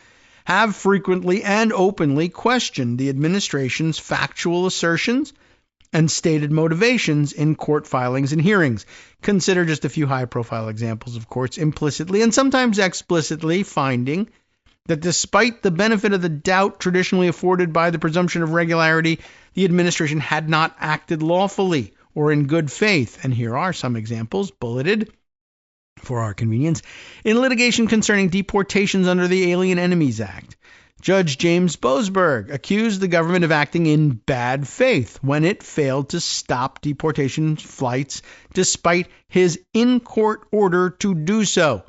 have frequently and openly questioned the administration's factual assertions and stated motivations in court filings and hearings. Consider just a few high-profile examples of courts implicitly and sometimes explicitly finding that despite the benefit of the doubt traditionally afforded by the presumption of regularity, the administration had not acted lawfully or in good faith. And here are some examples, bulleted for our convenience. In litigation concerning deportations under the Alien Enemies Act, Judge James Boasberg accused the government of acting in bad faith when it failed to stop deportation flights despite his in-court order to do so.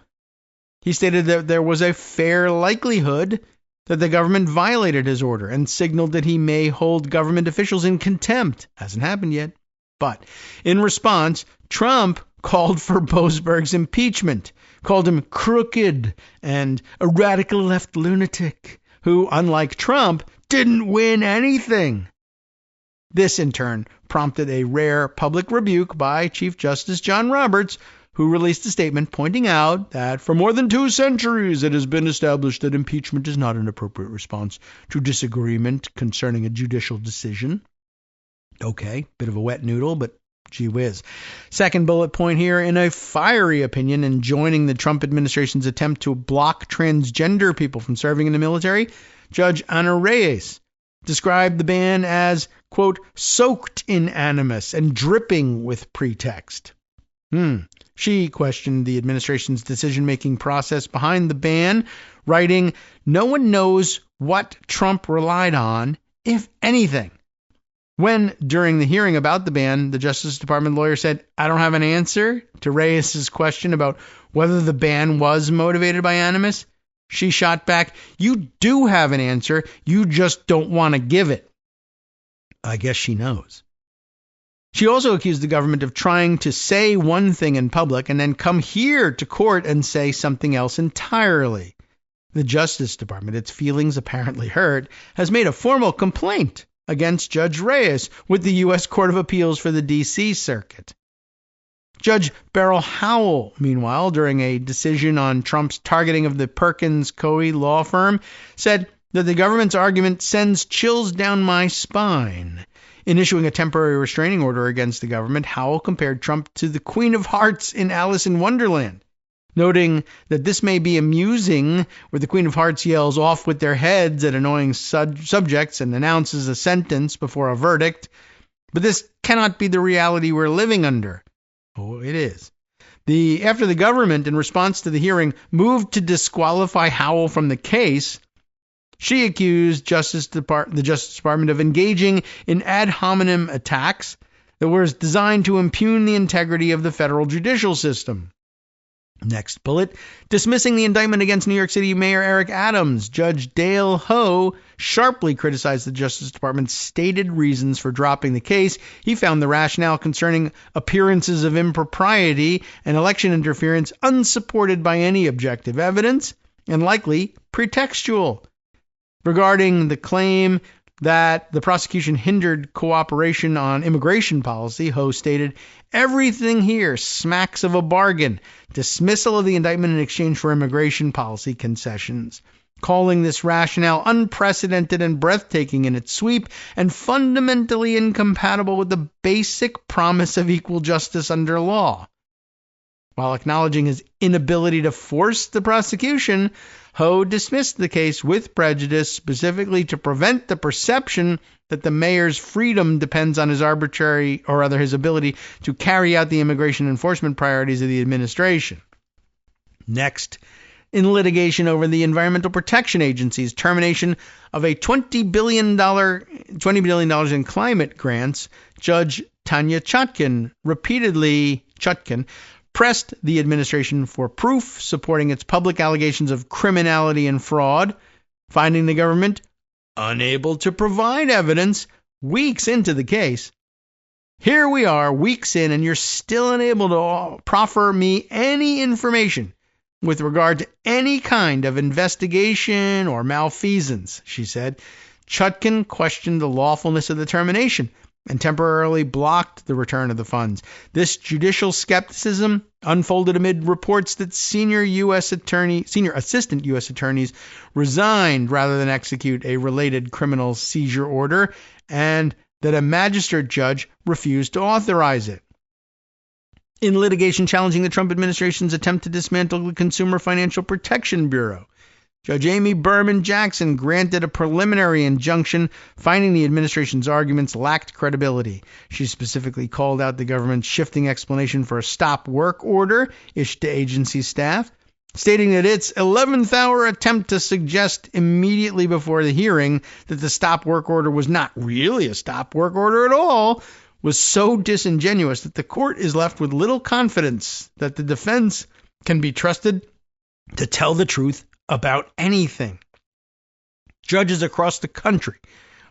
He stated that there was a fair likelihood that the government violated his order and signaled that he may hold government officials in contempt. Hasn't happened yet. But in response, Trump called for Boasberg's impeachment, called him crooked and a radical left lunatic who, unlike Trump, didn't win anything. This, in turn, prompted a rare public rebuke by Chief Justice John Roberts, who released a statement pointing out that for more than 2 centuries it has been established that impeachment is not an appropriate response to disagreement concerning a judicial decision. Okay, bit of a wet noodle, but gee whiz. Second bullet point here, in a fiery opinion and joining the Trump administration's attempt to block transgender people from serving in the military, Judge Ana Reyes described the ban as, quote, soaked in animus and dripping with pretext. She questioned the administration's decision-making process behind the ban, writing, no one knows what Trump relied on, if anything. When, during the hearing about the ban, the Justice Department lawyer said, I don't have an answer to Reyes' question about whether the ban was motivated by animus, she shot back, you do have an answer, you just don't want to give it. I guess she knows. She also accused the government of trying to say one thing in public and then come here to court and say something else entirely. The Justice Department, its feelings apparently hurt, has made a formal complaint against Judge Reyes with the U.S. Court of Appeals for the D.C. Circuit. Judge Beryl Howell, meanwhile, during a decision on Trump's targeting of the Perkins Coie law firm, said that the government's argument sends chills down my spine. In issuing a temporary restraining order against the government, Howell compared Trump to the Queen of Hearts in Alice in Wonderland, noting that this may be amusing, where the Queen of Hearts yells off with their heads at annoying subjects and announces a sentence before a verdict, but this cannot be the reality we're living under. Oh, it is. After the government, in response to the hearing, moved to disqualify Howell from the case, she accused the Justice Department of engaging in ad hominem attacks that were designed to impugn the integrity of the federal judicial system. Next bullet, dismissing the indictment against New York City Mayor Eric Adams, Judge Dale Ho sharply criticized the Justice Department's stated reasons for dropping the case. He found the rationale concerning appearances of impropriety and election interference unsupported by any objective evidence and likely pretextual. Regarding the claim that the prosecution hindered cooperation on immigration policy, Ho stated, "Everything here smacks of a bargain. Dismissal of the indictment in exchange for immigration policy concessions," calling this rationale unprecedented and breathtaking in its sweep and fundamentally incompatible with the basic promise of equal justice under law. While acknowledging his inability to force the prosecution, Ho dismissed the case with prejudice, specifically to prevent the perception that the mayor's freedom depends on his his ability to carry out the immigration enforcement priorities of the administration. Next, in litigation over the Environmental Protection Agency's termination of a $20 billion in climate grants, Judge Tanya Chutkan pressed the administration for proof supporting its public allegations of criminality and fraud, finding the government unable to provide evidence weeks into the case. Here we are, weeks in, and you're still unable to proffer me any information with regard to any kind of investigation or malfeasance, she said. Chutkan questioned the lawfulness of the termination and temporarily blocked the return of the funds. This judicial skepticism unfolded amid reports that senior assistant U.S. attorneys resigned rather than execute a related criminal seizure order, and that a magistrate judge refused to authorize it. In litigation challenging the Trump administration's attempt to dismantle the Consumer Financial Protection Bureau, Judge Amy Berman Jackson granted a preliminary injunction, finding the administration's arguments lacked credibility. She specifically called out the government's shifting explanation for a stop work order issued to agency staff, stating that its 11th hour attempt to suggest immediately before the hearing that the stop work order was not really a stop work order at all was so disingenuous that the court is left with little confidence that the defense can be trusted to tell the truth about anything. Judges across the country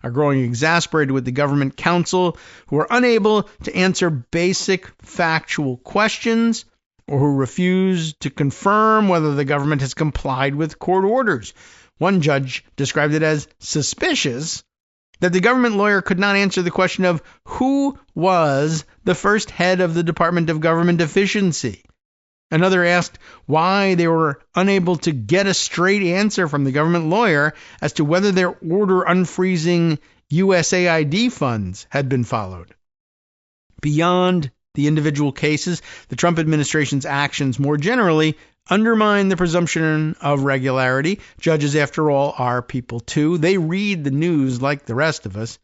are growing exasperated with the government counsel who are unable to answer basic factual questions or who refuse to confirm whether the government has complied with court orders. One judge described it as suspicious that the government lawyer could not answer the question of who was the first head of the Department of Government Efficiency. Another asked why they were unable to get a straight answer from the government lawyer as to whether their order unfreezing USAID funds had been followed. Beyond the individual cases, the Trump administration's actions more generally undermine the presumption of regularity. Judges, after all, are people too. They read the news like the rest of us.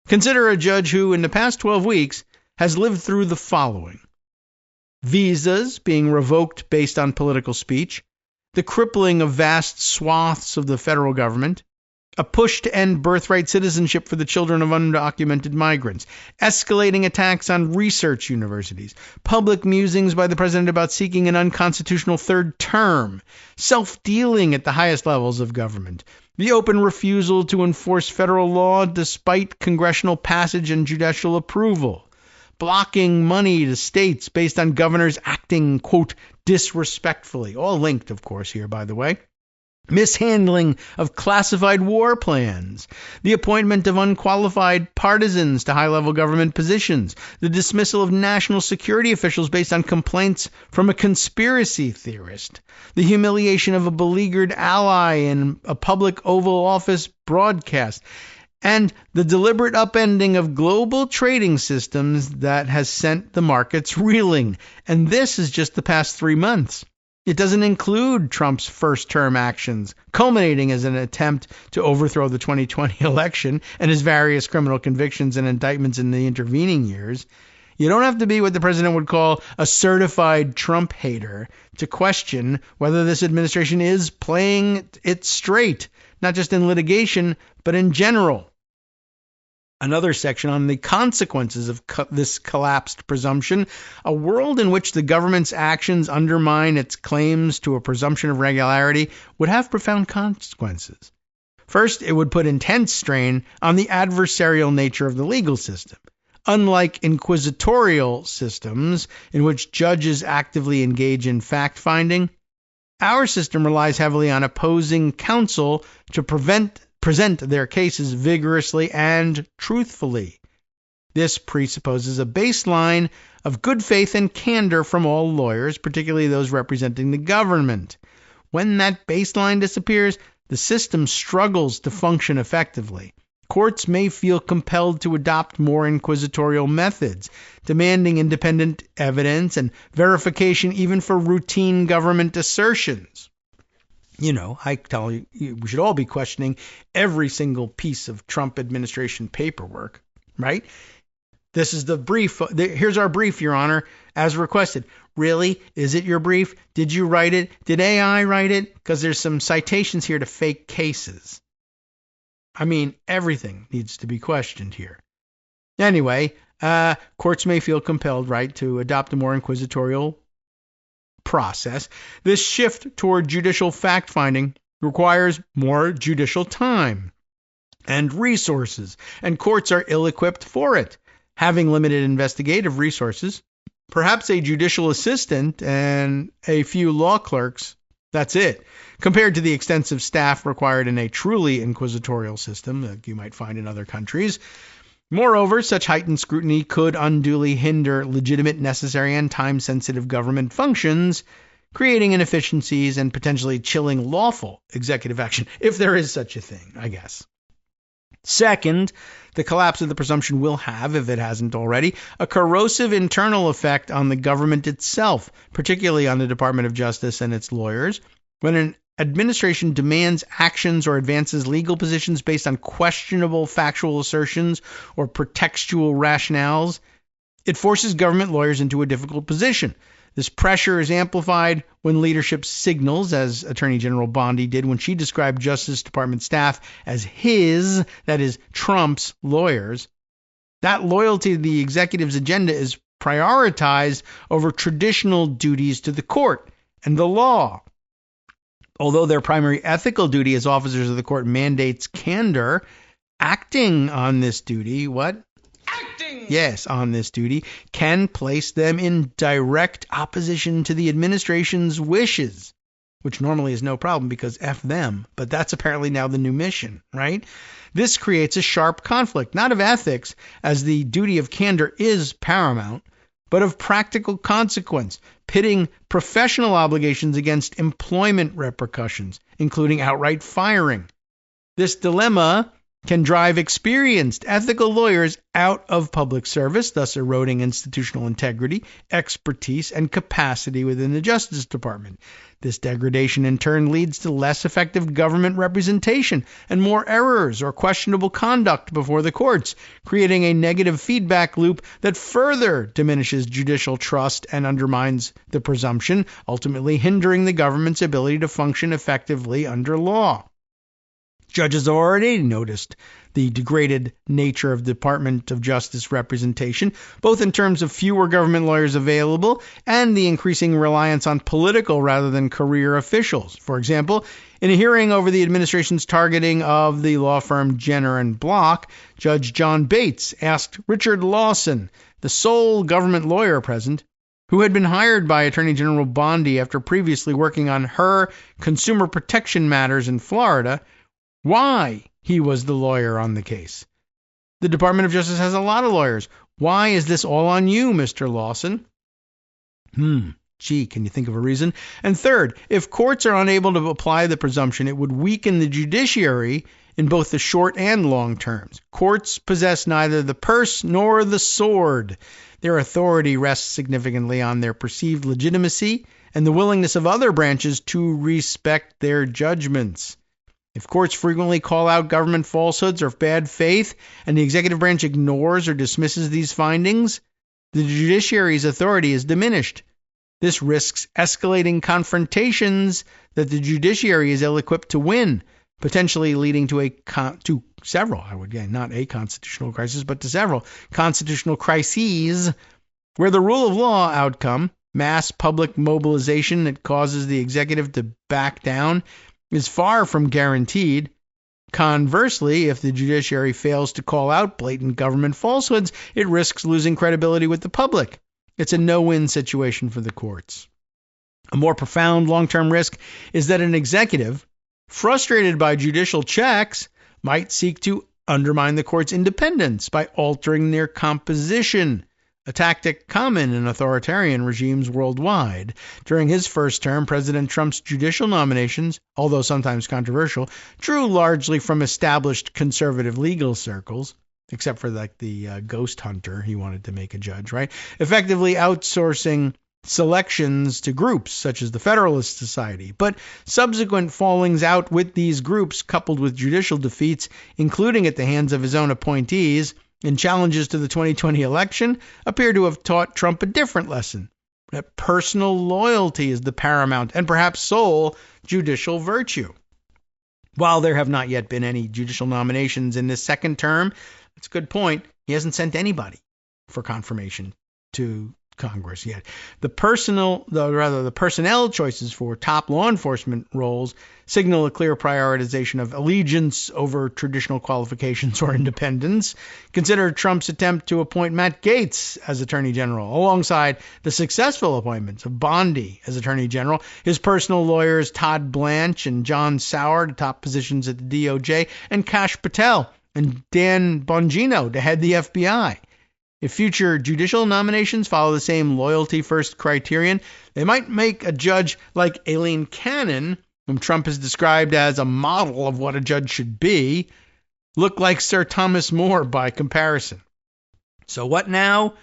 Consider a judge who, in the past 12 weeks, has lived through the following: visas being revoked based on political speech, the crippling of vast swaths of the federal government, a push to end birthright citizenship for the children of undocumented migrants, escalating attacks on research universities, public musings by the president about seeking an unconstitutional third term, self-dealing at the highest levels of government, the open refusal to enforce federal law despite congressional passage and judicial approval, blocking money to states based on governors acting, quote, disrespectfully, all linked, of course, here, by the way, mishandling of classified war plans, the appointment of unqualified partisans to high-level government positions, the dismissal of national security officials based on complaints from a conspiracy theorist, the humiliation of a beleaguered ally in a public Oval Office broadcast, and the deliberate upending of global trading systems that has sent the markets reeling. And this is just the past 3 months. It doesn't include Trump's first-term actions, culminating as an attempt to overthrow the 2020 election and his various criminal convictions and indictments in the intervening years. You don't have to be what the president would call a certified Trump hater to question whether this administration is playing it straight, not just in litigation, but in general. Another section on the consequences of this collapsed presumption. A world in which the government's actions undermine its claims to a presumption of regularity would have profound consequences. First, it would put intense strain on the adversarial nature of the legal system. Unlike inquisitorial systems, in which judges actively engage in fact-finding, our system relies heavily on opposing counsel to present their cases vigorously and truthfully. This presupposes a baseline of good faith and candor from all lawyers, particularly those representing the government. When that baseline disappears, the system struggles to function effectively. Courts may feel compelled to adopt more inquisitorial methods, demanding independent evidence and verification even for routine government assertions. I tell you, we should all be questioning every single piece of Trump administration paperwork, right? This is the brief. Here's our brief, Your Honor, as requested. Really? Is it your brief? Did you write it? Did AI write it? Because there's some citations here to fake cases. I mean, everything needs to be questioned here. Anyway, courts may feel compelled, right, to adopt a more inquisitorial process. This shift toward judicial fact-finding requires more judicial time and resources, and courts are ill-equipped for it. Having limited investigative resources, perhaps a judicial assistant and a few law clerks, that's it, compared to the extensive staff required in a truly inquisitorial system that you might find in other countries. Moreover, such heightened scrutiny could unduly hinder legitimate, necessary, and time-sensitive government functions, creating inefficiencies and potentially chilling lawful executive action, if there is such a thing, I guess. Second, the collapse of the presumption will have, if it hasn't already, a corrosive internal effect on the government itself, particularly on the Department of Justice and its lawyers. When an administration demands actions or advances legal positions based on questionable factual assertions or pretextual rationales, it forces government lawyers into a difficult position. This pressure is amplified when leadership signals, as Attorney General Bondi did when she described Justice Department staff as his, that is, Trump's lawyers. That loyalty to the executive's agenda is prioritized over traditional duties to the court and the law. Although their primary ethical duty as officers of the court mandates candor, acting on this duty, on this duty, can place them in direct opposition to the administration's wishes, which normally is no problem because F them, but that's apparently now the new mission, right? This creates a sharp conflict, not of ethics, as the duty of candor is paramount, but of practical consequence, pitting professional obligations against employment repercussions, including outright firing. This dilemma can drive experienced ethical lawyers out of public service, thus eroding institutional integrity, expertise, and capacity within the Justice Department. This degradation in turn leads to less effective government representation and more errors or questionable conduct before the courts, creating a negative feedback loop that further diminishes judicial trust and undermines the presumption, ultimately hindering the government's ability to function effectively under law. Judges have already noticed the degraded nature of the Department of Justice representation, both in terms of fewer government lawyers available and the increasing reliance on political rather than career officials. For example, in a hearing over the administration's targeting of the law firm Jenner and Block, Judge John Bates asked Richard Lawson, the sole government lawyer present, who had been hired by Attorney General Bondi after previously working on her consumer protection matters in Florida, why he was the lawyer on the case. The Department of Justice has a lot of lawyers. Why is this all on you, Mr. Lawson? Gee, can you think of a reason? And third, if courts are unable to apply the presumption, it would weaken the judiciary in both the short and long terms. Courts possess neither the purse nor the sword. Their authority rests significantly on their perceived legitimacy and the willingness of other branches to respect their judgments. If courts frequently call out government falsehoods or bad faith, and the executive branch ignores or dismisses these findings, the judiciary's authority is diminished. This risks escalating confrontations that the judiciary is ill-equipped to win, potentially leading to several, I would say, not a constitutional crisis, but to several constitutional crises where the rule of law outcome, mass public mobilization that causes the executive to back down, is far from guaranteed. Conversely, if the judiciary fails to call out blatant government falsehoods, it risks losing credibility with the public. It's a no-win situation for the courts. A more profound long-term risk is that an executive, frustrated by judicial checks, might seek to undermine the court's independence by altering their composition, a tactic common in authoritarian regimes worldwide. During his first term, President Trump's judicial nominations, although sometimes controversial, drew largely from established conservative legal circles, except for like the ghost hunter he wanted to make a judge, right? Effectively outsourcing selections to groups such as the Federalist Society. But subsequent fallings out with these groups, coupled with judicial defeats, including at the hands of his own appointees, and challenges to the 2020 election, appear to have taught Trump a different lesson, that personal loyalty is the paramount and perhaps sole judicial virtue. While there have not yet been any judicial nominations in this second term, that's a good point, he hasn't sent anybody for confirmation to Congress yet. The personnel choices for top law enforcement roles signal a clear prioritization of allegiance over traditional qualifications or independence. Consider Trump's attempt to appoint Matt Gaetz as Attorney General, alongside the successful appointments of Bondi as Attorney General, his personal lawyers Todd Blanche and John Sauer to top positions at the DOJ, and Kash Patel and Dan Bongino to head the FBI. If future judicial nominations follow the same loyalty-first criterion, they might make a judge like Aileen Cannon, whom Trump has described as a model of what a judge should be, look like Sir Thomas More by comparison. So what now?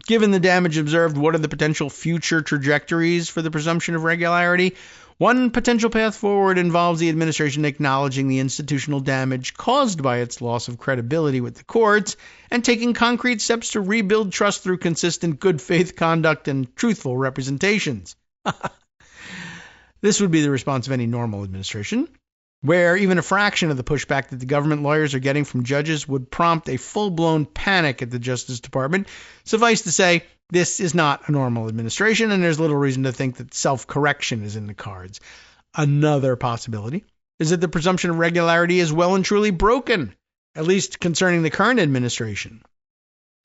Given the damage observed, what are the potential future trajectories for the presumption of regularity? One potential path forward involves the administration acknowledging the institutional damage caused by its loss of credibility with the courts and taking concrete steps to rebuild trust through consistent good faith conduct and truthful representations. This would be the response of any normal administration, where even a fraction of the pushback that the government lawyers are getting from judges would prompt a full-blown panic at the Justice Department. Suffice to say, this is not a normal administration, and there's little reason to think that self-correction is in the cards. Another possibility is that the presumption of regularity is well and truly broken, at least concerning the current administration.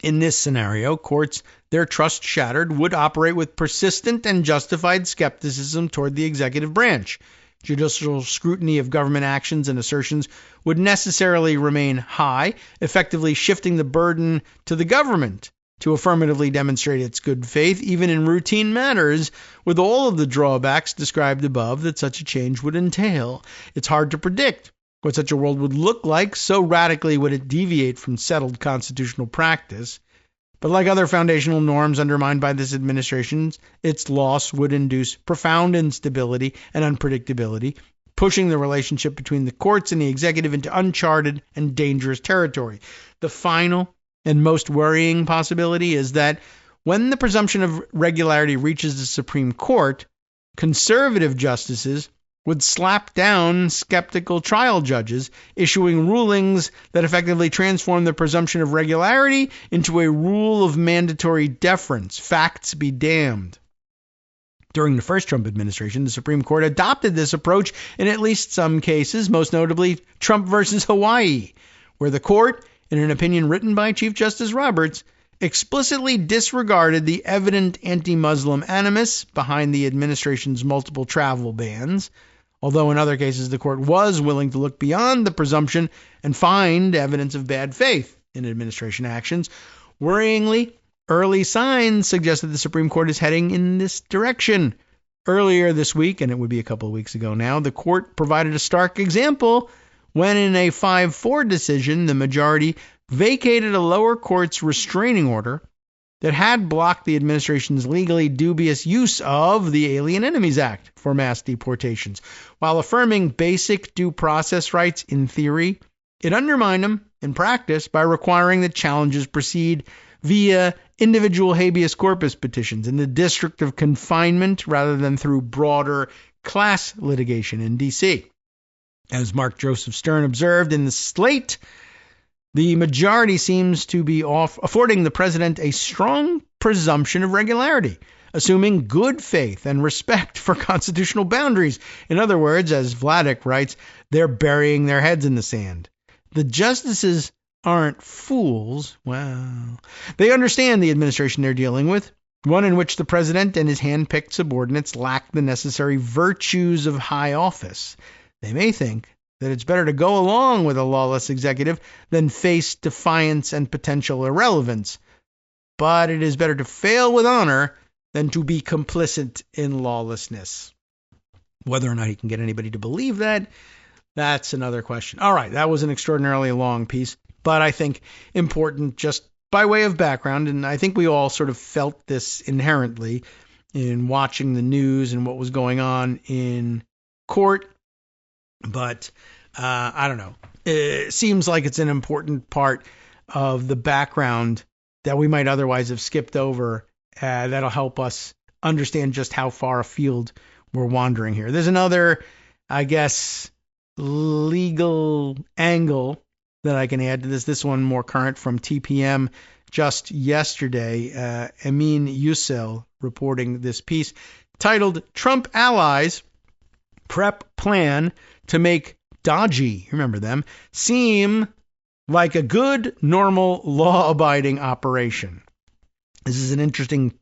In this scenario, courts, their trust shattered, would operate with persistent and justified skepticism toward the executive branch. Judicial scrutiny of government actions and assertions would necessarily remain high, effectively shifting the burden to the government to affirmatively demonstrate its good faith, even in routine matters, with all of the drawbacks described above that such a change would entail. It's hard to predict what such a world would look like, so radically would it deviate from settled constitutional practice. But like other foundational norms undermined by this administration, its loss would induce profound instability and unpredictability, pushing the relationship between the courts and the executive into uncharted and dangerous territory. The final and most worrying possibility is that when the presumption of regularity reaches the Supreme Court, conservative justices would slap down skeptical trial judges, issuing rulings that effectively transform the presumption of regularity into a rule of mandatory deference. Facts be damned. During the first Trump administration, the Supreme Court adopted this approach in at least some cases, most notably Trump versus Hawaii, where the court, in an opinion written by Chief Justice Roberts, explicitly disregarded the evident anti-Muslim animus behind the administration's multiple travel bans, although in other cases the court was willing to look beyond the presumption and find evidence of bad faith in administration actions. Worryingly, early signs suggest that the Supreme Court is heading in this direction. Earlier this week, and it would be a couple of weeks ago now, the court provided a stark example when in a 5-4 decision, the majority vacated a lower court's restraining order that had blocked the administration's legally dubious use of the Alien Enemies Act for mass deportations. While affirming basic due process rights in theory, it undermined them in practice by requiring that challenges proceed via individual habeas corpus petitions in the district of confinement rather than through broader class litigation in D.C. As Mark Joseph Stern observed in the Slate, the majority seems to be affording the president a strong presumption of regularity, assuming good faith and respect for constitutional boundaries. In other words, as Vladeck writes, they're burying their heads in the sand. The justices aren't fools. Well, they understand the administration they're dealing with, one in which the president and his hand-picked subordinates lack the necessary virtues of high office. They may think that it's better to go along with a lawless executive than face defiance and potential irrelevance. But it is better to fail with honor than to be complicit in lawlessness. Whether or not he can get anybody to believe that, that's another question. All right, that was an extraordinarily long piece, but I think important just by way of background, and I think we all sort of felt this inherently in watching the news and what was going on in court. But I don't know. It seems like it's an important part of the background that we might otherwise have skipped over. That'll help us understand just how far afield we're wandering here. There's another, I guess, legal angle that I can add to this. This one more current from TPM just yesterday. Amin Yusel reporting this piece titled "Trump Allies Prep Plan to Make DOGE," remember them, "seem like a good, normal, law-abiding operation." This is an interesting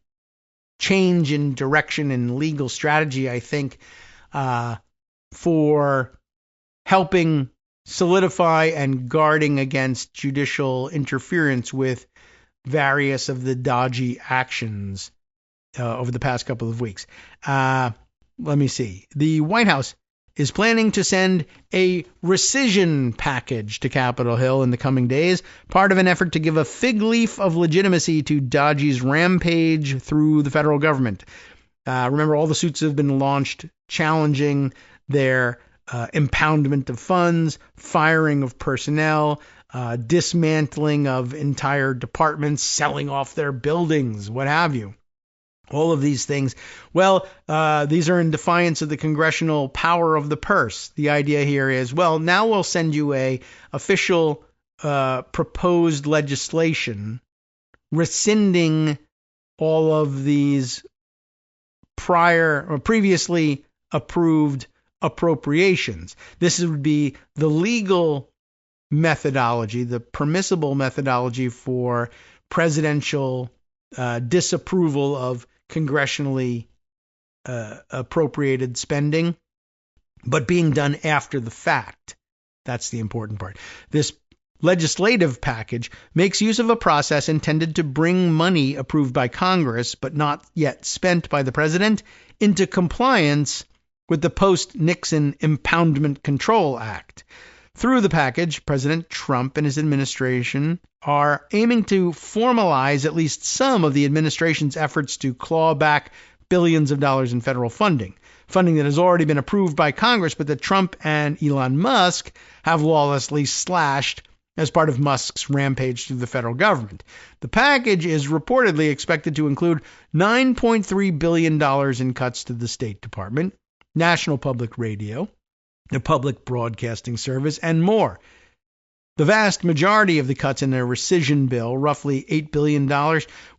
change in direction in legal strategy, I think, for helping solidify and guarding against judicial interference with various of the DOGE actions over the past couple of weeks. Let me see. The White House is planning to send a rescission package to Capitol Hill in the coming days, part of an effort to give a fig leaf of legitimacy to DOGE's rampage through the federal government. Remember, all the suits have been launched challenging their impoundment of funds, firing of personnel, dismantling of entire departments, selling off their buildings, what have you. All of these things. Well, these are in defiance of the congressional power of the purse. The idea here is, well, now we'll send you a official proposed legislation rescinding all of these prior or previously approved appropriations. This would be the legal methodology, the permissible methodology for presidential disapproval of congressionally appropriated spending, but being done after the fact. That's the important part. This legislative package makes use of a process intended to bring money approved by Congress, but not yet spent by the president, into compliance with the post-Nixon Impoundment Control Act. Through the package, President Trump and his administration are aiming to formalize at least some of the administration's efforts to claw back billions of dollars in federal funding that has already been approved by Congress, but that Trump and Elon Musk have lawlessly slashed as part of Musk's rampage through the federal government. The package is reportedly expected to include $9.3 billion in cuts to the State Department, National Public Radio, the Public Broadcasting Service, and more. The vast majority of the cuts in their rescission bill, roughly $8 billion,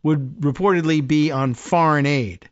would reportedly be on foreign aid.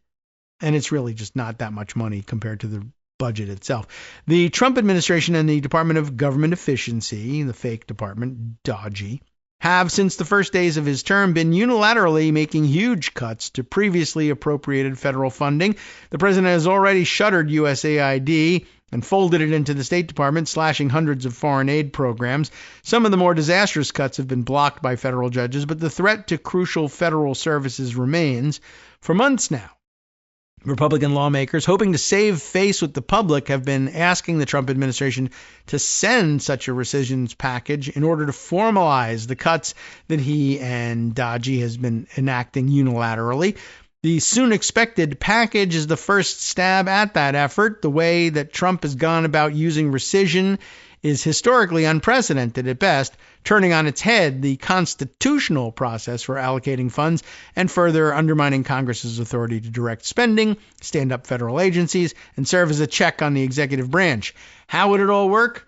And it's really just not that much money compared to the budget itself. The Trump administration and the Department of Government Efficiency, the fake department, DOGE, have since the first days of his term been unilaterally making huge cuts to previously appropriated federal funding. The president has already shuttered USAID and folded it into the State Department, slashing hundreds of foreign aid programs. Some of the more disastrous cuts have been blocked by federal judges, but the threat to crucial federal services remains for months now. Republican lawmakers, hoping to save face with the public, have been asking the Trump administration to send such a rescissions package in order to formalize the cuts that he and DOGE has been enacting unilaterally. The soon-expected package is the first stab at that effort. The way that Trump has gone about using rescission is historically unprecedented at best, turning on its head the constitutional process for allocating funds and further undermining Congress's authority to direct spending, stand up federal agencies, and serve as a check on the executive branch. How would it all work?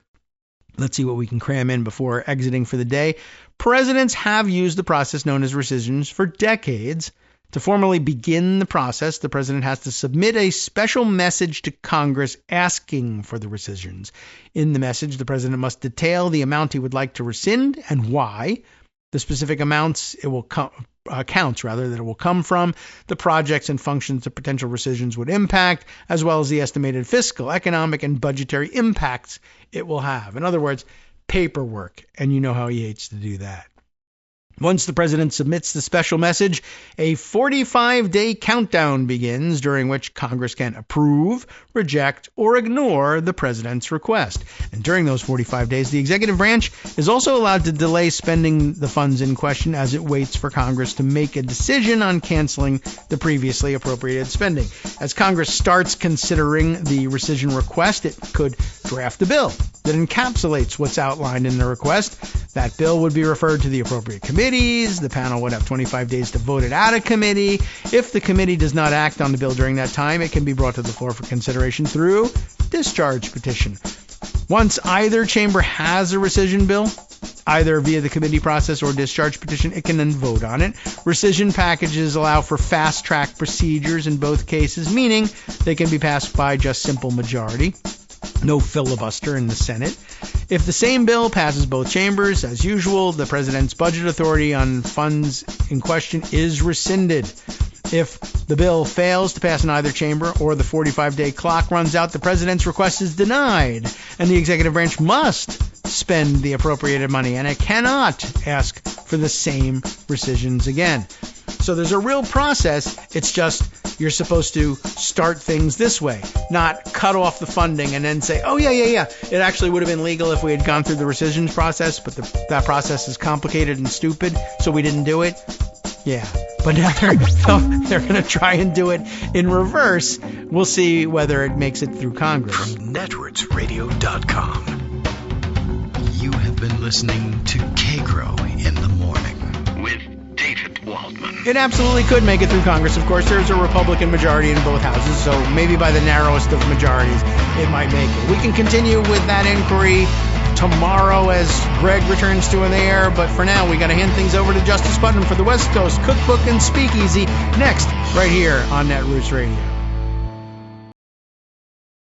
Let's see what we can cram in before exiting for the day. Presidents have used the process known as rescissions for decades. To formally begin the process, the president has to submit a special message to Congress asking for the rescissions. In the message, the president must detail the amount he would like to rescind and why, the specific amounts it will accounts that it will come from, the projects and functions the potential rescissions would impact, as well as the estimated fiscal, economic, and budgetary impacts it will have. In other words, paperwork, and you know how he hates to do that. Once the president submits the special message, a 45-day countdown begins during which Congress can approve, reject, or ignore the president's request. And during those 45 days, the executive branch is also allowed to delay spending the funds in question as it waits for Congress to make a decision on canceling the previously appropriated spending. As Congress starts considering the rescission request, it could draft a bill that encapsulates what's outlined in the request. That bill would be referred to the appropriate committees. The panel would have 25 days to vote it out of committee. If the committee does not act on the bill during that time, it can be brought to the floor for consideration through discharge petition. Once either chamber has a rescission bill, either via the committee process or discharge petition, it can then vote on it. Rescission packages allow for fast-track procedures in both cases, meaning they can be passed by just simple majority. No filibuster in the Senate. If the same bill passes both chambers, as usual, the president's budget authority on funds in question is rescinded. If the bill fails to pass in either chamber or the 45-day clock runs out, the president's request is denied, and the executive branch must spend the appropriated money, and it cannot ask for the same rescissions again. So there's a real process. It's just you're supposed to start things this way, not cut off the funding and then say, oh, yeah. It actually would have been legal if we had gone through the rescissions process, but that process is complicated and stupid, so we didn't do it. Yeah, but now they're going to try and do it in reverse. We'll see whether it makes it through Congress. From networksradio.com, you have been listening to Kagro in the Morning with David Waldman. It absolutely could make it through Congress. Of course, there's a Republican majority in both houses, so maybe by the narrowest of majorities, it might make it. We can continue with that inquiry tomorrow as Greg returns to the air, but for now, we got to hand things over to Justice Putnam for the West Coast Cookbook and Speakeasy next, right here on Netroots Radio.